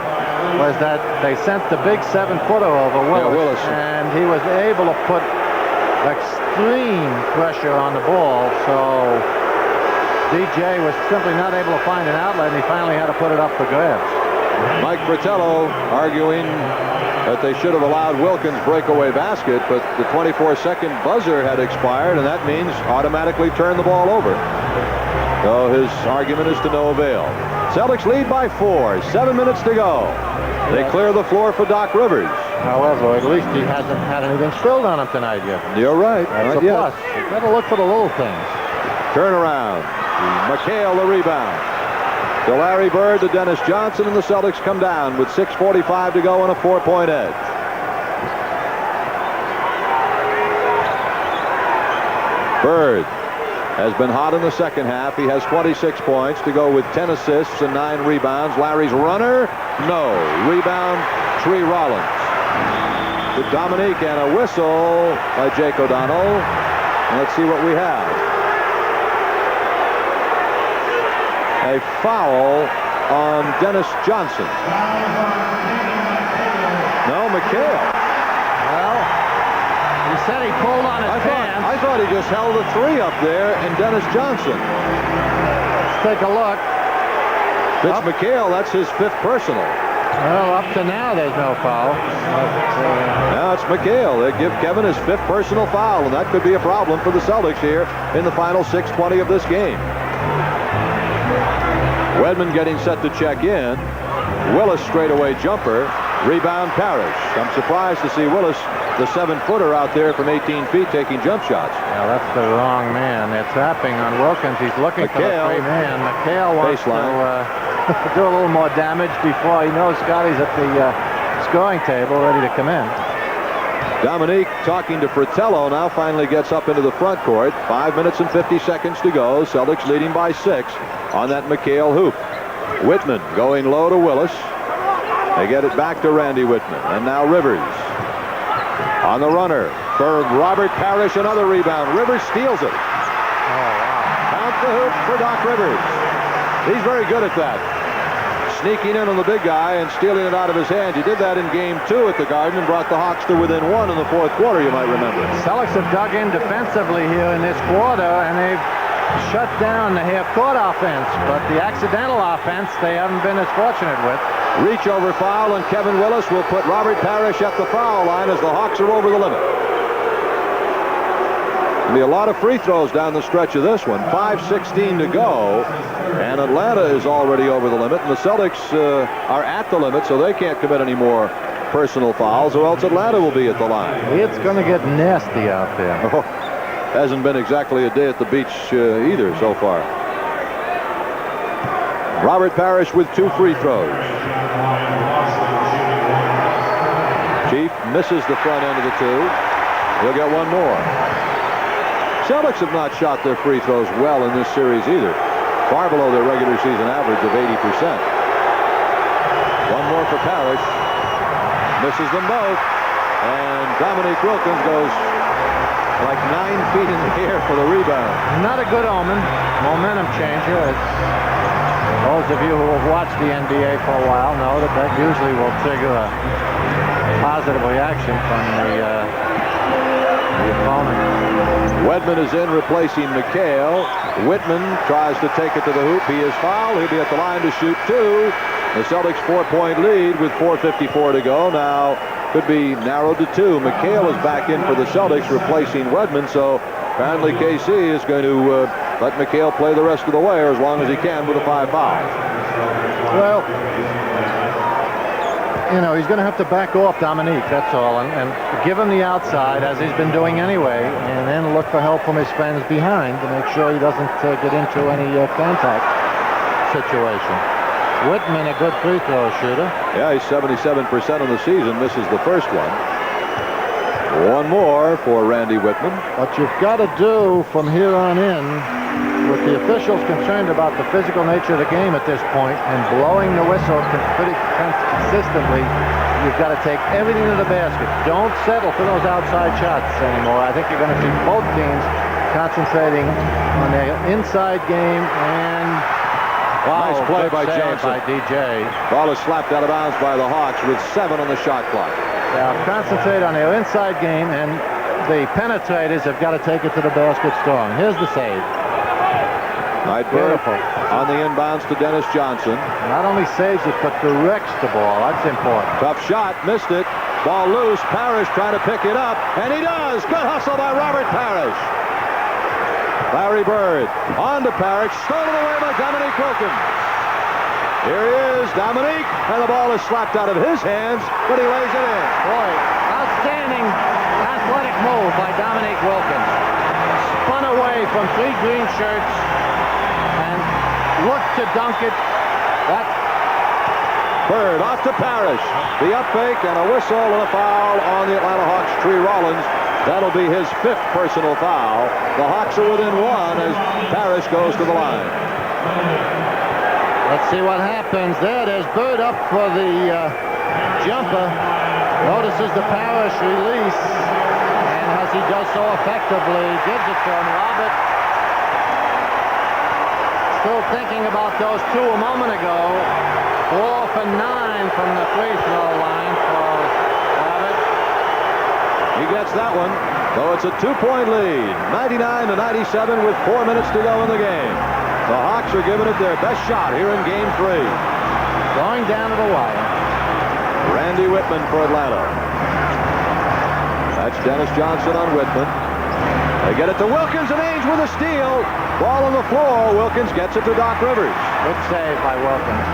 S2: was that they sent the big 7-footer over Willis, and he was able to put extreme pressure on the ball, so DJ was simply not able to find an outlet, and he finally had to put it up for grabs.
S1: Mike Fratello arguing that they should have allowed Wilkins' breakaway basket, but the 24-second buzzer had expired, and that means automatically turn the ball over. So his argument is to no avail. Celtics lead by 4, 7 minutes to go. They clear the floor for Doc Rivers.
S2: However, at least he hasn't had anything spilled on him tonight yet.
S1: You're right.
S2: That's a plus. You've got to look for the little things.
S1: Turnaround. McHale the rebound. To Larry Bird, to Dennis Johnson, and the Celtics come down with 6:45 to go and a 4-point edge. Bird has been hot in the second half. He has 26 points to go with 10 assists and 9 rebounds. Larry's runner, no. Rebound, Tree Rollins. To Dominique, and a whistle by Jake O'Donnell. And let's see what we have. A foul on Dennis Johnson. No, McHale.
S2: Well, he said he pulled on his pants.
S1: I thought he just held a 3 up there in Dennis Johnson.
S2: Let's take a look.
S1: It's McHale. That's his 5th personal.
S2: Well, up to now, there's no foul.
S1: Now it's McHale. They give Kevin his 5th personal foul, and that could be a problem for the Celtics here in the final 6:20 of this game. Wedman getting set to check in. Willis straightaway jumper. Rebound Parish. I'm surprised to see Willis, the 7-footer out there from 18 feet taking jump shots.
S2: Now that's the wrong man. They're tapping on Wilkins. He's looking for the free man. McHale wants to do a little more damage before he knows Scotty's at the scoring table ready to come in.
S1: Dominique talking to Fratello now finally gets up into the front court. 5 minutes and 50 seconds to go. Celtics leading by 6 on that McHale hoop. Whitman going low to Willis. They get it back to Randy Whitman. And now Rivers on the runner for Robert Parish. Another rebound. Rivers steals it. Count the hoop for Doc Rivers. He's very good at that. Sneaking in on the big guy and stealing it out of his hand. He did that in game 2 at the Garden and brought the Hawks to within 1 in the 4th quarter, you might remember.
S2: Celtics have dug in defensively here in this quarter, and they've shut down the half-court offense, but the accidental offense they haven't been as fortunate with.
S1: Reach over foul, and Kevin Willis will put Robert Parish at the foul line as the Hawks are over the limit. There'll be a lot of free throws down the stretch of this one. 5:16 to go, and Atlanta is already over the limit, and the Celtics are at the limit, so they can't commit any more personal fouls, or else Atlanta will be at the line.
S2: It's going to get nasty out there.
S1: hasn't been exactly a day at the beach either so far. Robert Parish with 2 free throws. Chief misses the front end of the 2. He'll get 1 more. Celtics have not shot their free throws well in this series either. Far below their regular season average of 80%. 1 more for Parish. Misses them both. And Dominique Wilkins goes like 9 feet in the air for the rebound.
S2: Not a good omen. Momentum changer. Those of you who have watched the NBA for a while know that usually will trigger a positive reaction from the opponent.
S1: Wedman is in replacing McHale. Whitman tries to take it to the hoop. He is fouled. He'll be at the line to shoot 2. The Celtics 4-point lead with 4:54 to go. Now could be narrowed to 2. McHale is back in for the Celtics replacing Wedman. So apparently KC is going to let McHale play the rest of the way, or as long as he can, with a 5 foul.
S2: Well, you know, he's going to have to back off Dominique, that's all, and give him the outside, as he's been doing anyway, and then look for help from his friends behind to make sure he doesn't get into any contact situation. Whitman, a good free throw shooter.
S1: Yeah, he's 77% of the season. Misses the first one. 1 more for Randy Whitman.
S2: What you've got to do from here on in, with the officials concerned about the physical nature of the game at this point and blowing the whistle pretty consistently, you've got to take everything to the basket. Don't settle for those outside shots anymore. I think you're going to see both teams concentrating on their inside game. And
S1: nice play by Johnson.
S2: By DJ.
S1: Ball is slapped out of bounds by the Hawks with 7 on the shot clock.
S2: Now concentrate on their inside game, and the penetrators have got to take it to the basket strong. Here's the save.
S1: Beautiful. On the inbounds to Dennis Johnson.
S2: Not only saves it, but directs the ball. That's important.
S1: Tough shot. Missed it. Ball loose. Parish trying to pick it up. And he does. Good hustle by Robert Parish. Larry Bird on to Parish. Stolen away by Dominique Wilkins. Here he is, Dominique. And the ball is slapped out of his hands, but he lays it in.
S2: Boy, outstanding athletic move by Dominique Wilkins. Spun away from 3 green shirts and looked to dunk it. That
S1: Bird off to Parish. The up fake and a whistle and a foul on the Atlanta Hawks. Tree Rollins. That'll be his 5th personal foul. The Hawks are within 1 as Parish goes to the line.
S2: Let's see what happens. There it is. Bird up for the jumper. Notices the Parish release. And as he does so effectively, gives it to him. Robert still thinking about those 2 a moment ago. 4 for 9 from the free throw line for Robert.
S1: He gets that one. So it's a 2-point lead. 99-97 with 4 minutes to go in the game. The Hawks are giving it their best shot here in Game 3.
S2: Going down to the wire.
S1: Randy Whitman for Atlanta. That's Dennis Johnson on Whitman. They get it to Wilkins, and Ainge with a steal. Ball on the floor. Wilkins gets it to Doc Rivers.
S2: Good save by Wilkins.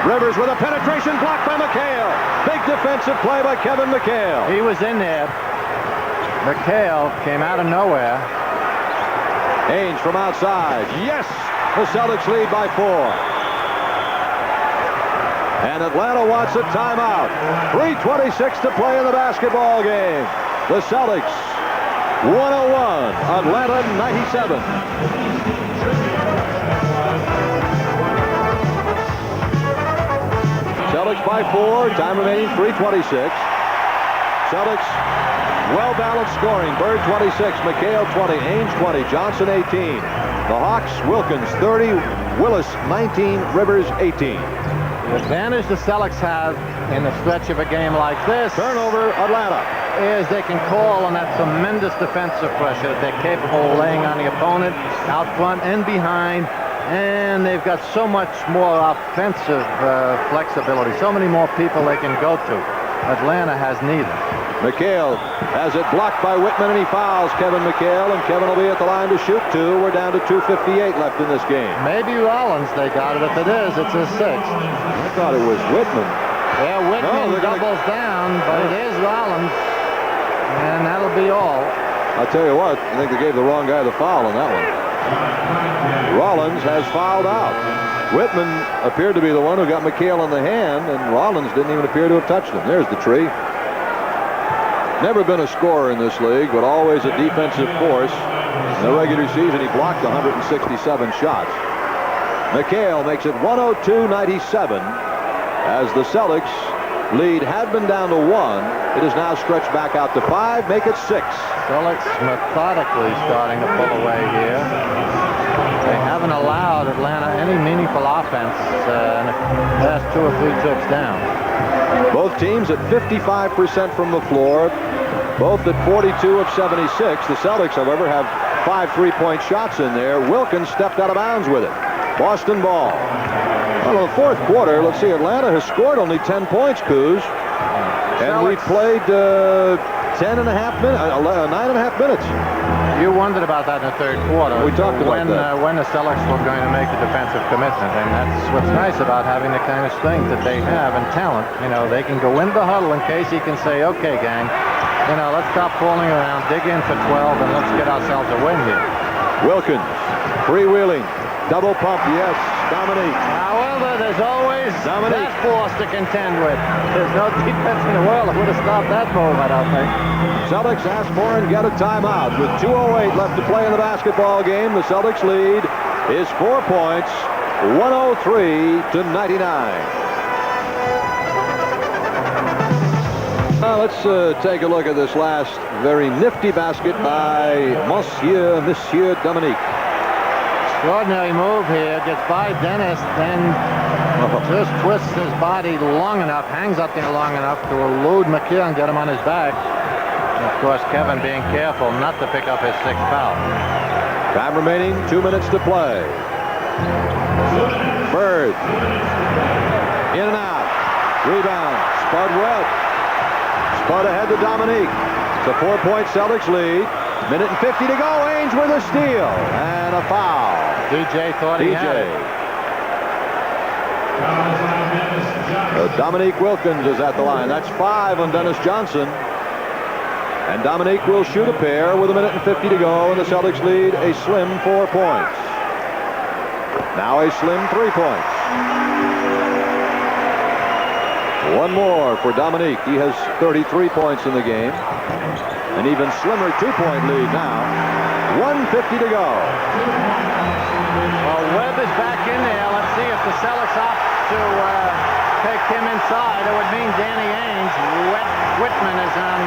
S1: Rivers with a penetration blocked by McHale. Big defensive play by Kevin McHale.
S2: He was in there. McHale came out of nowhere.
S1: Ainge from outside. Yes! The Celtics lead by 4. And Atlanta wants a timeout. 3:26 to play in the basketball game. The Celtics 101, Atlanta 97. Celtics by 4, time remaining 3:26. Celtics well-balanced scoring. Bird 26, McHale 20, Ainge 20, Johnson 18. The Hawks, Wilkins 30, Willis 19, Rivers 18.
S2: The advantage the Celtics have in the stretch of a game like this,
S1: Turnover, Atlanta.
S2: is they can call on that tremendous defensive pressure that they're capable of laying on the opponent out front and behind. And they've got so much more offensive flexibility, so many more people they can go to. Atlanta has neither.
S1: McHale has it blocked by Whitman, and he fouls Kevin McHale, and Kevin will be at the line to shoot 2. We're down to 2:58 left in this game.
S2: Maybe Rollins they got it. If it is, it's his 6th.
S1: I thought it was Whitman.
S2: Yeah, Whitman doubles down, but it is Rollins, and that'll be all.
S1: I'll tell you what, I think they gave the wrong guy the foul on that one. Rollins has fouled out. Whitman appeared to be the one who got McHale in the hand, and Rollins didn't even appear to have touched him. There's the tree. Never been a scorer in this league, but always a defensive force. In the regular season, he blocked 167 shots. McHale makes it 102-97 as the Celtics lead had been down to 1. It is now stretched back out to 5, make it 6.
S2: Celtics methodically starting to pull away here. They haven't allowed Atlanta any meaningful offense in the last 2 or 3 trips down.
S1: Both teams at 55% from the floor, both at 42 of 76. The Celtics, however, have 5 3-point shots in there. Wilkins stepped out of bounds with it. Boston ball. Well, in the fourth quarter, let's see, Atlanta has scored only 10 points, Coos. And we played 9.5 minutes.
S2: You wondered about that in the third quarter.
S1: We talked about that.
S2: When the Celtics were going to make the defensive commitment. And that's what's nice about having the kind of strength that they have and talent. You know, they can go into the huddle in case he can say, okay, gang, you know, let's stop fooling around, dig in for 12, and let's get ourselves a win here.
S1: Wilkins, freewheeling, double pump, yes, Dominique.
S2: However, there's always
S1: Dominique.
S2: that force to contend with. There's no defense in the world that would have stopped that move, I don't think.
S1: Celtics ask for and get a timeout. With 2:08 left to play in the basketball game, the Celtics lead is 4 points, 103-99. Now let's take a look at this last very nifty basket by Monsieur Dominique.
S2: Extraordinary move here. Gets by Dennis, then just twists his body long enough, hangs up there long enough to elude McHale and get him on his back. And of course, Kevin being careful not to pick up his 6th foul.
S1: Time remaining, 2 minutes to play. Bird. In and out. Rebound. Spud Webb. Spud ahead to Dominique. It's a 4-point Celtics lead. Minute and 50 to go. Ainge with a steal and a foul.
S2: DJ thought he had it.
S1: Dominique Wilkins is at the line. That's 5 on Dennis Johnson. And Dominique will shoot a pair with a minute and 50 to go, and the Celtics lead a slim 4 points. Now a slim 3 points. One more for Dominique. He has 33 points in the game. An even slimmer 2-point lead now. 1:50 to go.
S2: Well, Webb is back in there. Let's see if the Celtics opt to take him inside. It would mean Danny Ainge. Whitman is on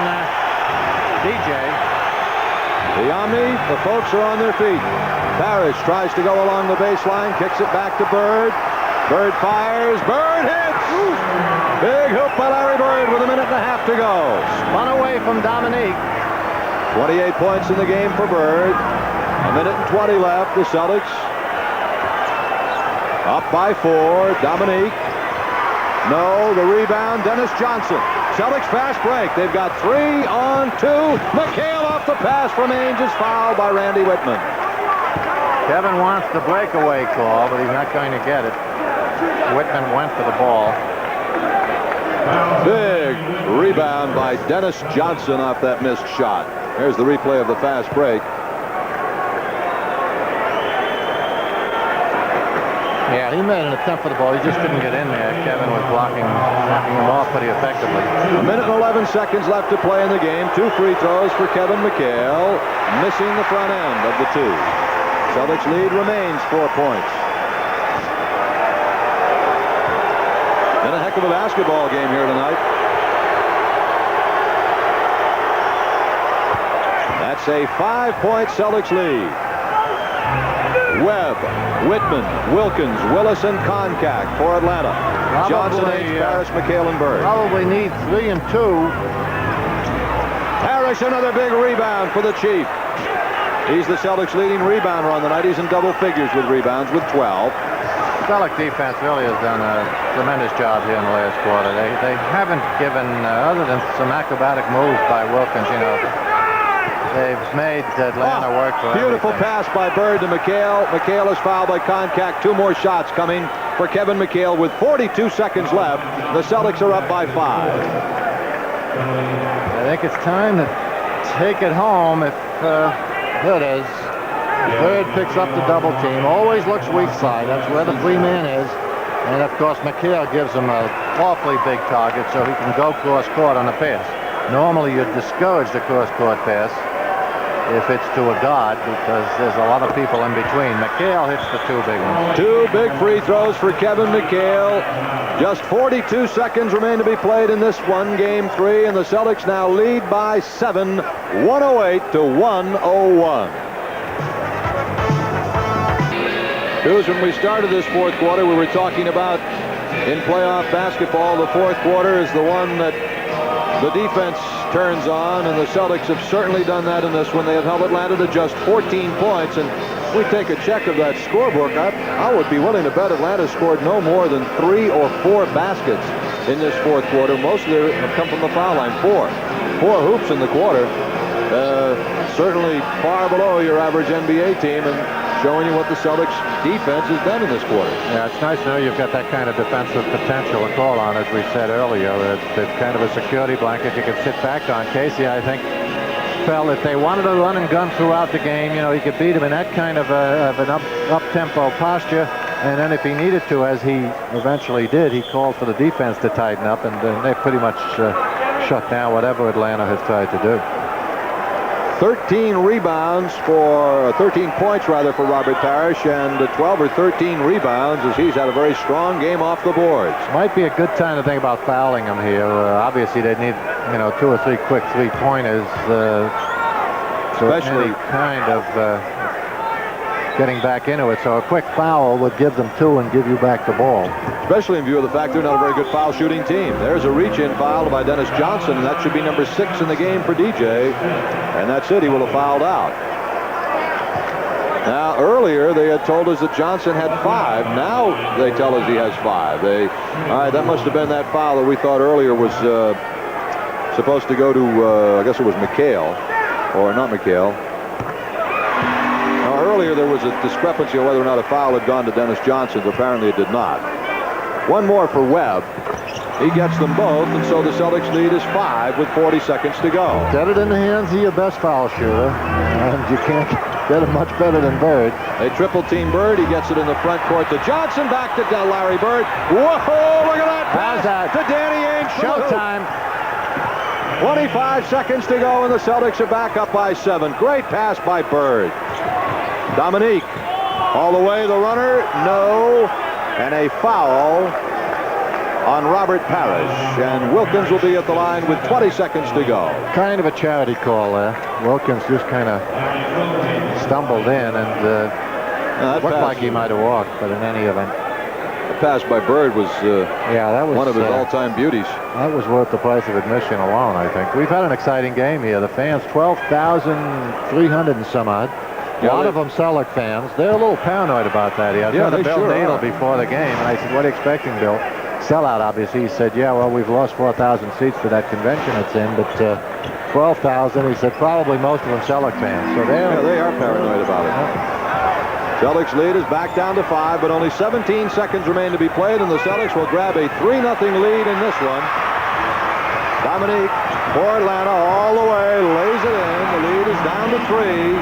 S2: DJ.
S1: The Omni, the folks are on their feet. Parish tries to go along the baseline, kicks it back to Bird. Bird fires. Bird hits! Big hoop by Larry Bird with a minute and a half to go.
S2: Spun away from Dominique.
S1: 28 points in the game for Bird. A minute and 20 left. The Celtics up by 4. Dominique. No, the rebound. Dennis Johnson. Celtics fast break. They've got 3 on 2. McHale off the pass from Ainge is fouled by Randy Whitman.
S2: Kevin wants the breakaway call, but he's not going to get it. Whitman went for the ball.
S1: Big rebound by Dennis Johnson off that missed shot. There's the replay of the fast break.
S2: Yeah, he made an attempt for the ball. He just didn't get in there. Kevin was blocking him off pretty effectively.
S1: A minute and 11 seconds left to play in the game. 2 free throws for Kevin McHale, missing the front end of the 2. Celtics lead remains 4 points. Been a heck of a basketball game here tonight. That's a 5-point Celtics lead. Webb, Whitman, Wilkins, Willis, and Koncak for Atlanta. Johnson, Ainge, Parish, McHale, and Bird.
S2: Probably need 3 and 2.
S1: Parish, another big rebound for the Chief. He's the Celtics' leading rebounder on the night. He's in double figures with rebounds with 12.
S2: Celtic defense really has done a tremendous job here in the last quarter. They haven't given, other than some acrobatic moves by Wilkins, you know, they've made Atlanta work for
S1: Beautiful
S2: everything.
S1: pass by Bird to McHale. McHale is fouled by Koncak. 2 more shots coming for Kevin McHale with 42 seconds left. The Celtics are up by 5.
S2: I think it's time to take it home if Here it is. Bird picks up the double team. Always looks weak side. That's where the free man is. And of course, McHale gives him an awfully big target so he can go cross court on the pass. Normally, you'd discourage the cross court pass if it's to a guard because there's a lot of people in between. McHale hits the two big ones.
S1: Two big free throws for Kevin McHale. Just 42 seconds remain to be played in this one, game 3, and the Celtics now lead by 7, 108 to 101. Here's when we started this fourth quarter, we were talking about in playoff basketball, the fourth quarter is the one that the defense turns on, and the Celtics have certainly done that in this one. They have held Atlanta to just 14 points, and if we take a check of that scorebook, I would be willing to bet Atlanta scored no more than 3 or 4 baskets in this fourth quarter. Most of them have come from the foul line. 4 hoops in the quarter. Certainly far below your average NBA team, and showing you what the Celtics defense has done in this quarter.
S2: Yeah, it's nice to know you've got that kind of defensive potential to call on, as we said earlier. It's kind of a security blanket you can sit back on. Casey, I think, felt if they wanted to run and gun throughout the game, he could beat him in that kind of an up-tempo posture. And then if he needed to, as he eventually did, he called for the defense to tighten up, and they pretty much shut down whatever Atlanta has tried to do.
S1: 13 points for Robert Parish, and 12 or 13 rebounds as he's had a very strong game off the boards.
S2: Might be a good time to think about fouling him here. Obviously, they need 2 or 3 quick three-pointers,
S1: especially
S2: kind of getting back into it. So a quick foul would give them 2 and give you back the ball.
S1: Especially in view of the fact they're not a very good foul shooting team. There's a reach-in foul by Dennis Johnson, and that should be number 6 in the game for DJ. And that's it. He will have fouled out. Now, earlier they had told us that Johnson had 5. Now they tell us he has 5. All right, that must have been that foul that we thought earlier was supposed to go to, I guess it was McHale, or not McHale. Now, earlier there was a discrepancy on whether or not a foul had gone to Dennis Johnson. Apparently it did not. One more for Webb. He gets them both, and so the Celtics lead is 5 with 40 seconds to go.
S2: Get it in the hands of your best foul shooter, and you can't get it much better than Bird.
S1: They triple team Bird. He gets it in the front court to Johnson. Back to Larry Bird. Whoa, look at that pass.
S2: How's that?
S1: To Danny Ainge.
S2: Showtime.
S1: 25 seconds to go, and the Celtics are back up by 7. Great pass by Bird. Dominique. All the way, the runner. No. And a foul on Robert Parish, and Wilkins will be at the line with 20 seconds to go.
S2: Kind of a charity call there. Wilkins just kind of stumbled in and looked like he might have walked, but in any event.
S1: The pass by Bird was
S2: that was
S1: one of his all-time beauties.
S2: That was worth the price of admission alone, I think. We've had an exciting game here. The fans, 12,300 and some odd. A lot of them Celtic fans. They're a little paranoid about that. I was talking to Bill Nadel before the game, and I said, "What are you expecting, Bill?" Sellout, obviously. He said, "Yeah, well, we've lost 4,000 seats to that convention it's in, but 12,000." He said, "Probably most of them Celtic fans." So they
S1: are paranoid about it. Celtics lead is back down to 5, but only 17 seconds remain to be played, and the Celtics will grab a 3-0 lead in this one. Dominique for Atlanta all the way, lays it in. The lead is down to 3.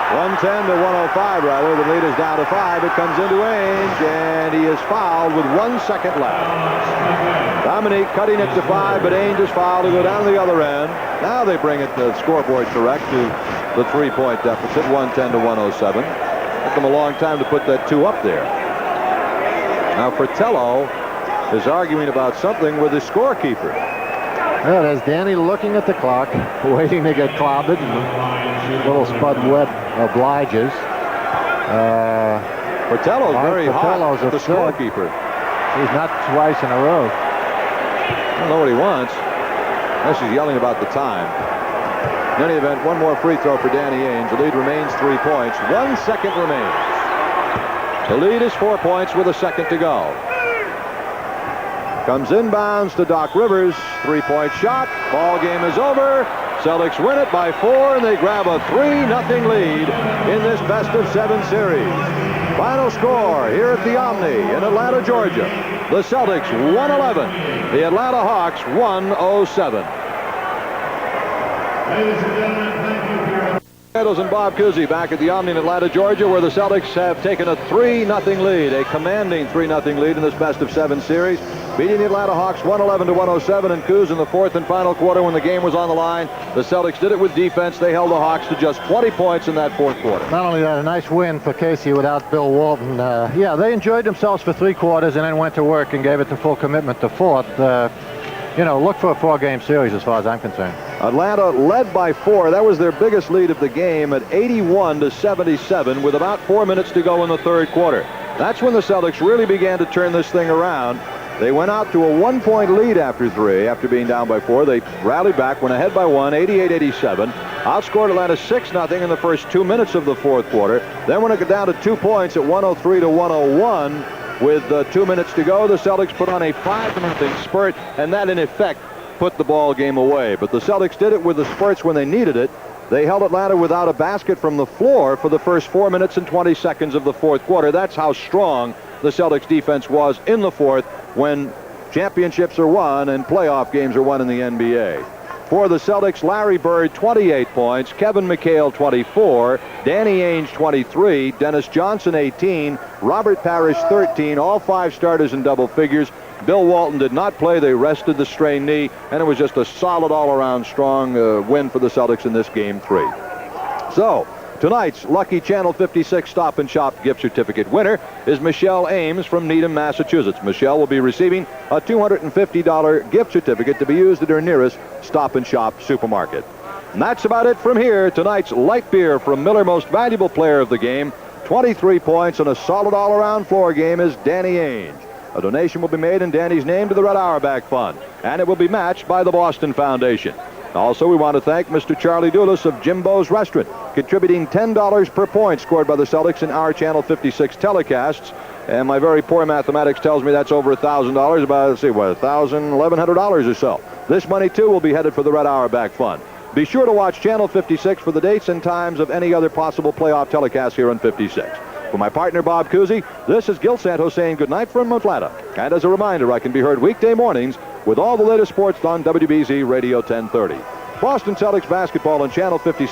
S1: 110 to 105, rather. The lead is down to 5. It comes into Ainge, and he is fouled with 1 second left. Dominique cutting it to 5, but Ainge is fouled to go down to the other end. Now they bring it the scoreboard correct to the 3-point deficit, 110 to 107. Took them a long time to put that 2 up there. Now Fratello is arguing about something with his scorekeeper.
S2: Well, there's Danny looking at the clock, waiting to get clobbered. Little Spud Webb obliges.
S1: Fratello's very hot, the scorekeeper.
S2: He's not twice in a row.
S1: I don't know what he wants. Unless he's yelling about the time. In any event, one more free throw for Danny Ainge. The lead remains 3 points. 1 second remains. The lead is 4 points with a second to go. Comes inbounds to Doc Rivers. 3-point shot. Ball game is over. Celtics win it by 4, and they grab a 3-0 lead in this best-of-7 series. Final score here at the Omni in Atlanta, Georgia. The Celtics 111, the Atlanta Hawks 107. And Bob Cousy back at the Omni in Atlanta, Georgia, where the Celtics have taken a 3-0 lead, a commanding 3-0 lead in this best-of-7 series, beating the Atlanta Hawks 111-107. And Coos in the fourth and final quarter, when the game was on the line, the Celtics did it with defense. They held the Hawks to just 20 points in that fourth quarter.
S2: Not only that, a nice win for Casey without Bill Walton. Yeah, they enjoyed themselves for 3 quarters and then went to work and gave it the full commitment to fourth. Look for a 4-game series as far as I'm concerned.
S1: Atlanta led by 4. That was their biggest lead of the game at 81-77 with about 4 minutes to go in the third quarter. That's when the Celtics really began to turn this thing around. They went out to a 1-point lead after 3, after being down by 4. They rallied back, went ahead by 1, 88-87. Outscored Atlanta 6-0 in the first 2 minutes of the fourth quarter. Then when it got down to 2 points at 103-101, with 2 minutes to go, the Celtics put on a 5-0 spurt, and that in effect put the ball game away. But the Celtics did it with the spurts when they needed it. They held Atlanta without a basket from the floor for the first 4 minutes and 20 seconds of the fourth quarter. That's how strong the Celtics defense was in the fourth, when championships are won and playoff games are won in the NBA. For the Celtics, Larry Bird 28 points, Kevin McHale 24, Danny Ainge 23, Dennis Johnson 18, Robert Parish 13, all 5 starters in double figures. Bill Walton did not play. They rested the strained knee, and it was just a solid all-around strong win for the Celtics in this game 3. So tonight's lucky Channel 56 Stop and Shop gift certificate winner is Michelle Ames from Needham, Massachusetts. Michelle will be receiving a $250 gift certificate to be used at her nearest Stop and Shop supermarket. And that's about it from here. Tonight's light beer from Miller, most valuable player of the game, 23 points and a solid all-around floor game, is Danny Ainge. A donation will be made in Danny's name to the Red Auerbach Fund, and it will be matched by the Boston Foundation. Also, we want to thank Mr. Charlie Doulis of Jimbo's Restaurant, contributing $10 per point scored by the Celtics in our Channel 56 telecasts. And my very poor mathematics tells me that's over $1,000, about, let's see, what, $1,100 or so. This money, too, will be headed for the Red Auerbach Fund. Be sure to watch Channel 56 for the dates and times of any other possible playoff telecasts here on 56. For my partner, Bob Cousy, this is Gil Santos saying goodnight from Atlanta. And as a reminder, I can be heard weekday mornings with all the latest sports on WBZ Radio 1030. Boston Celtics basketball on Channel 56.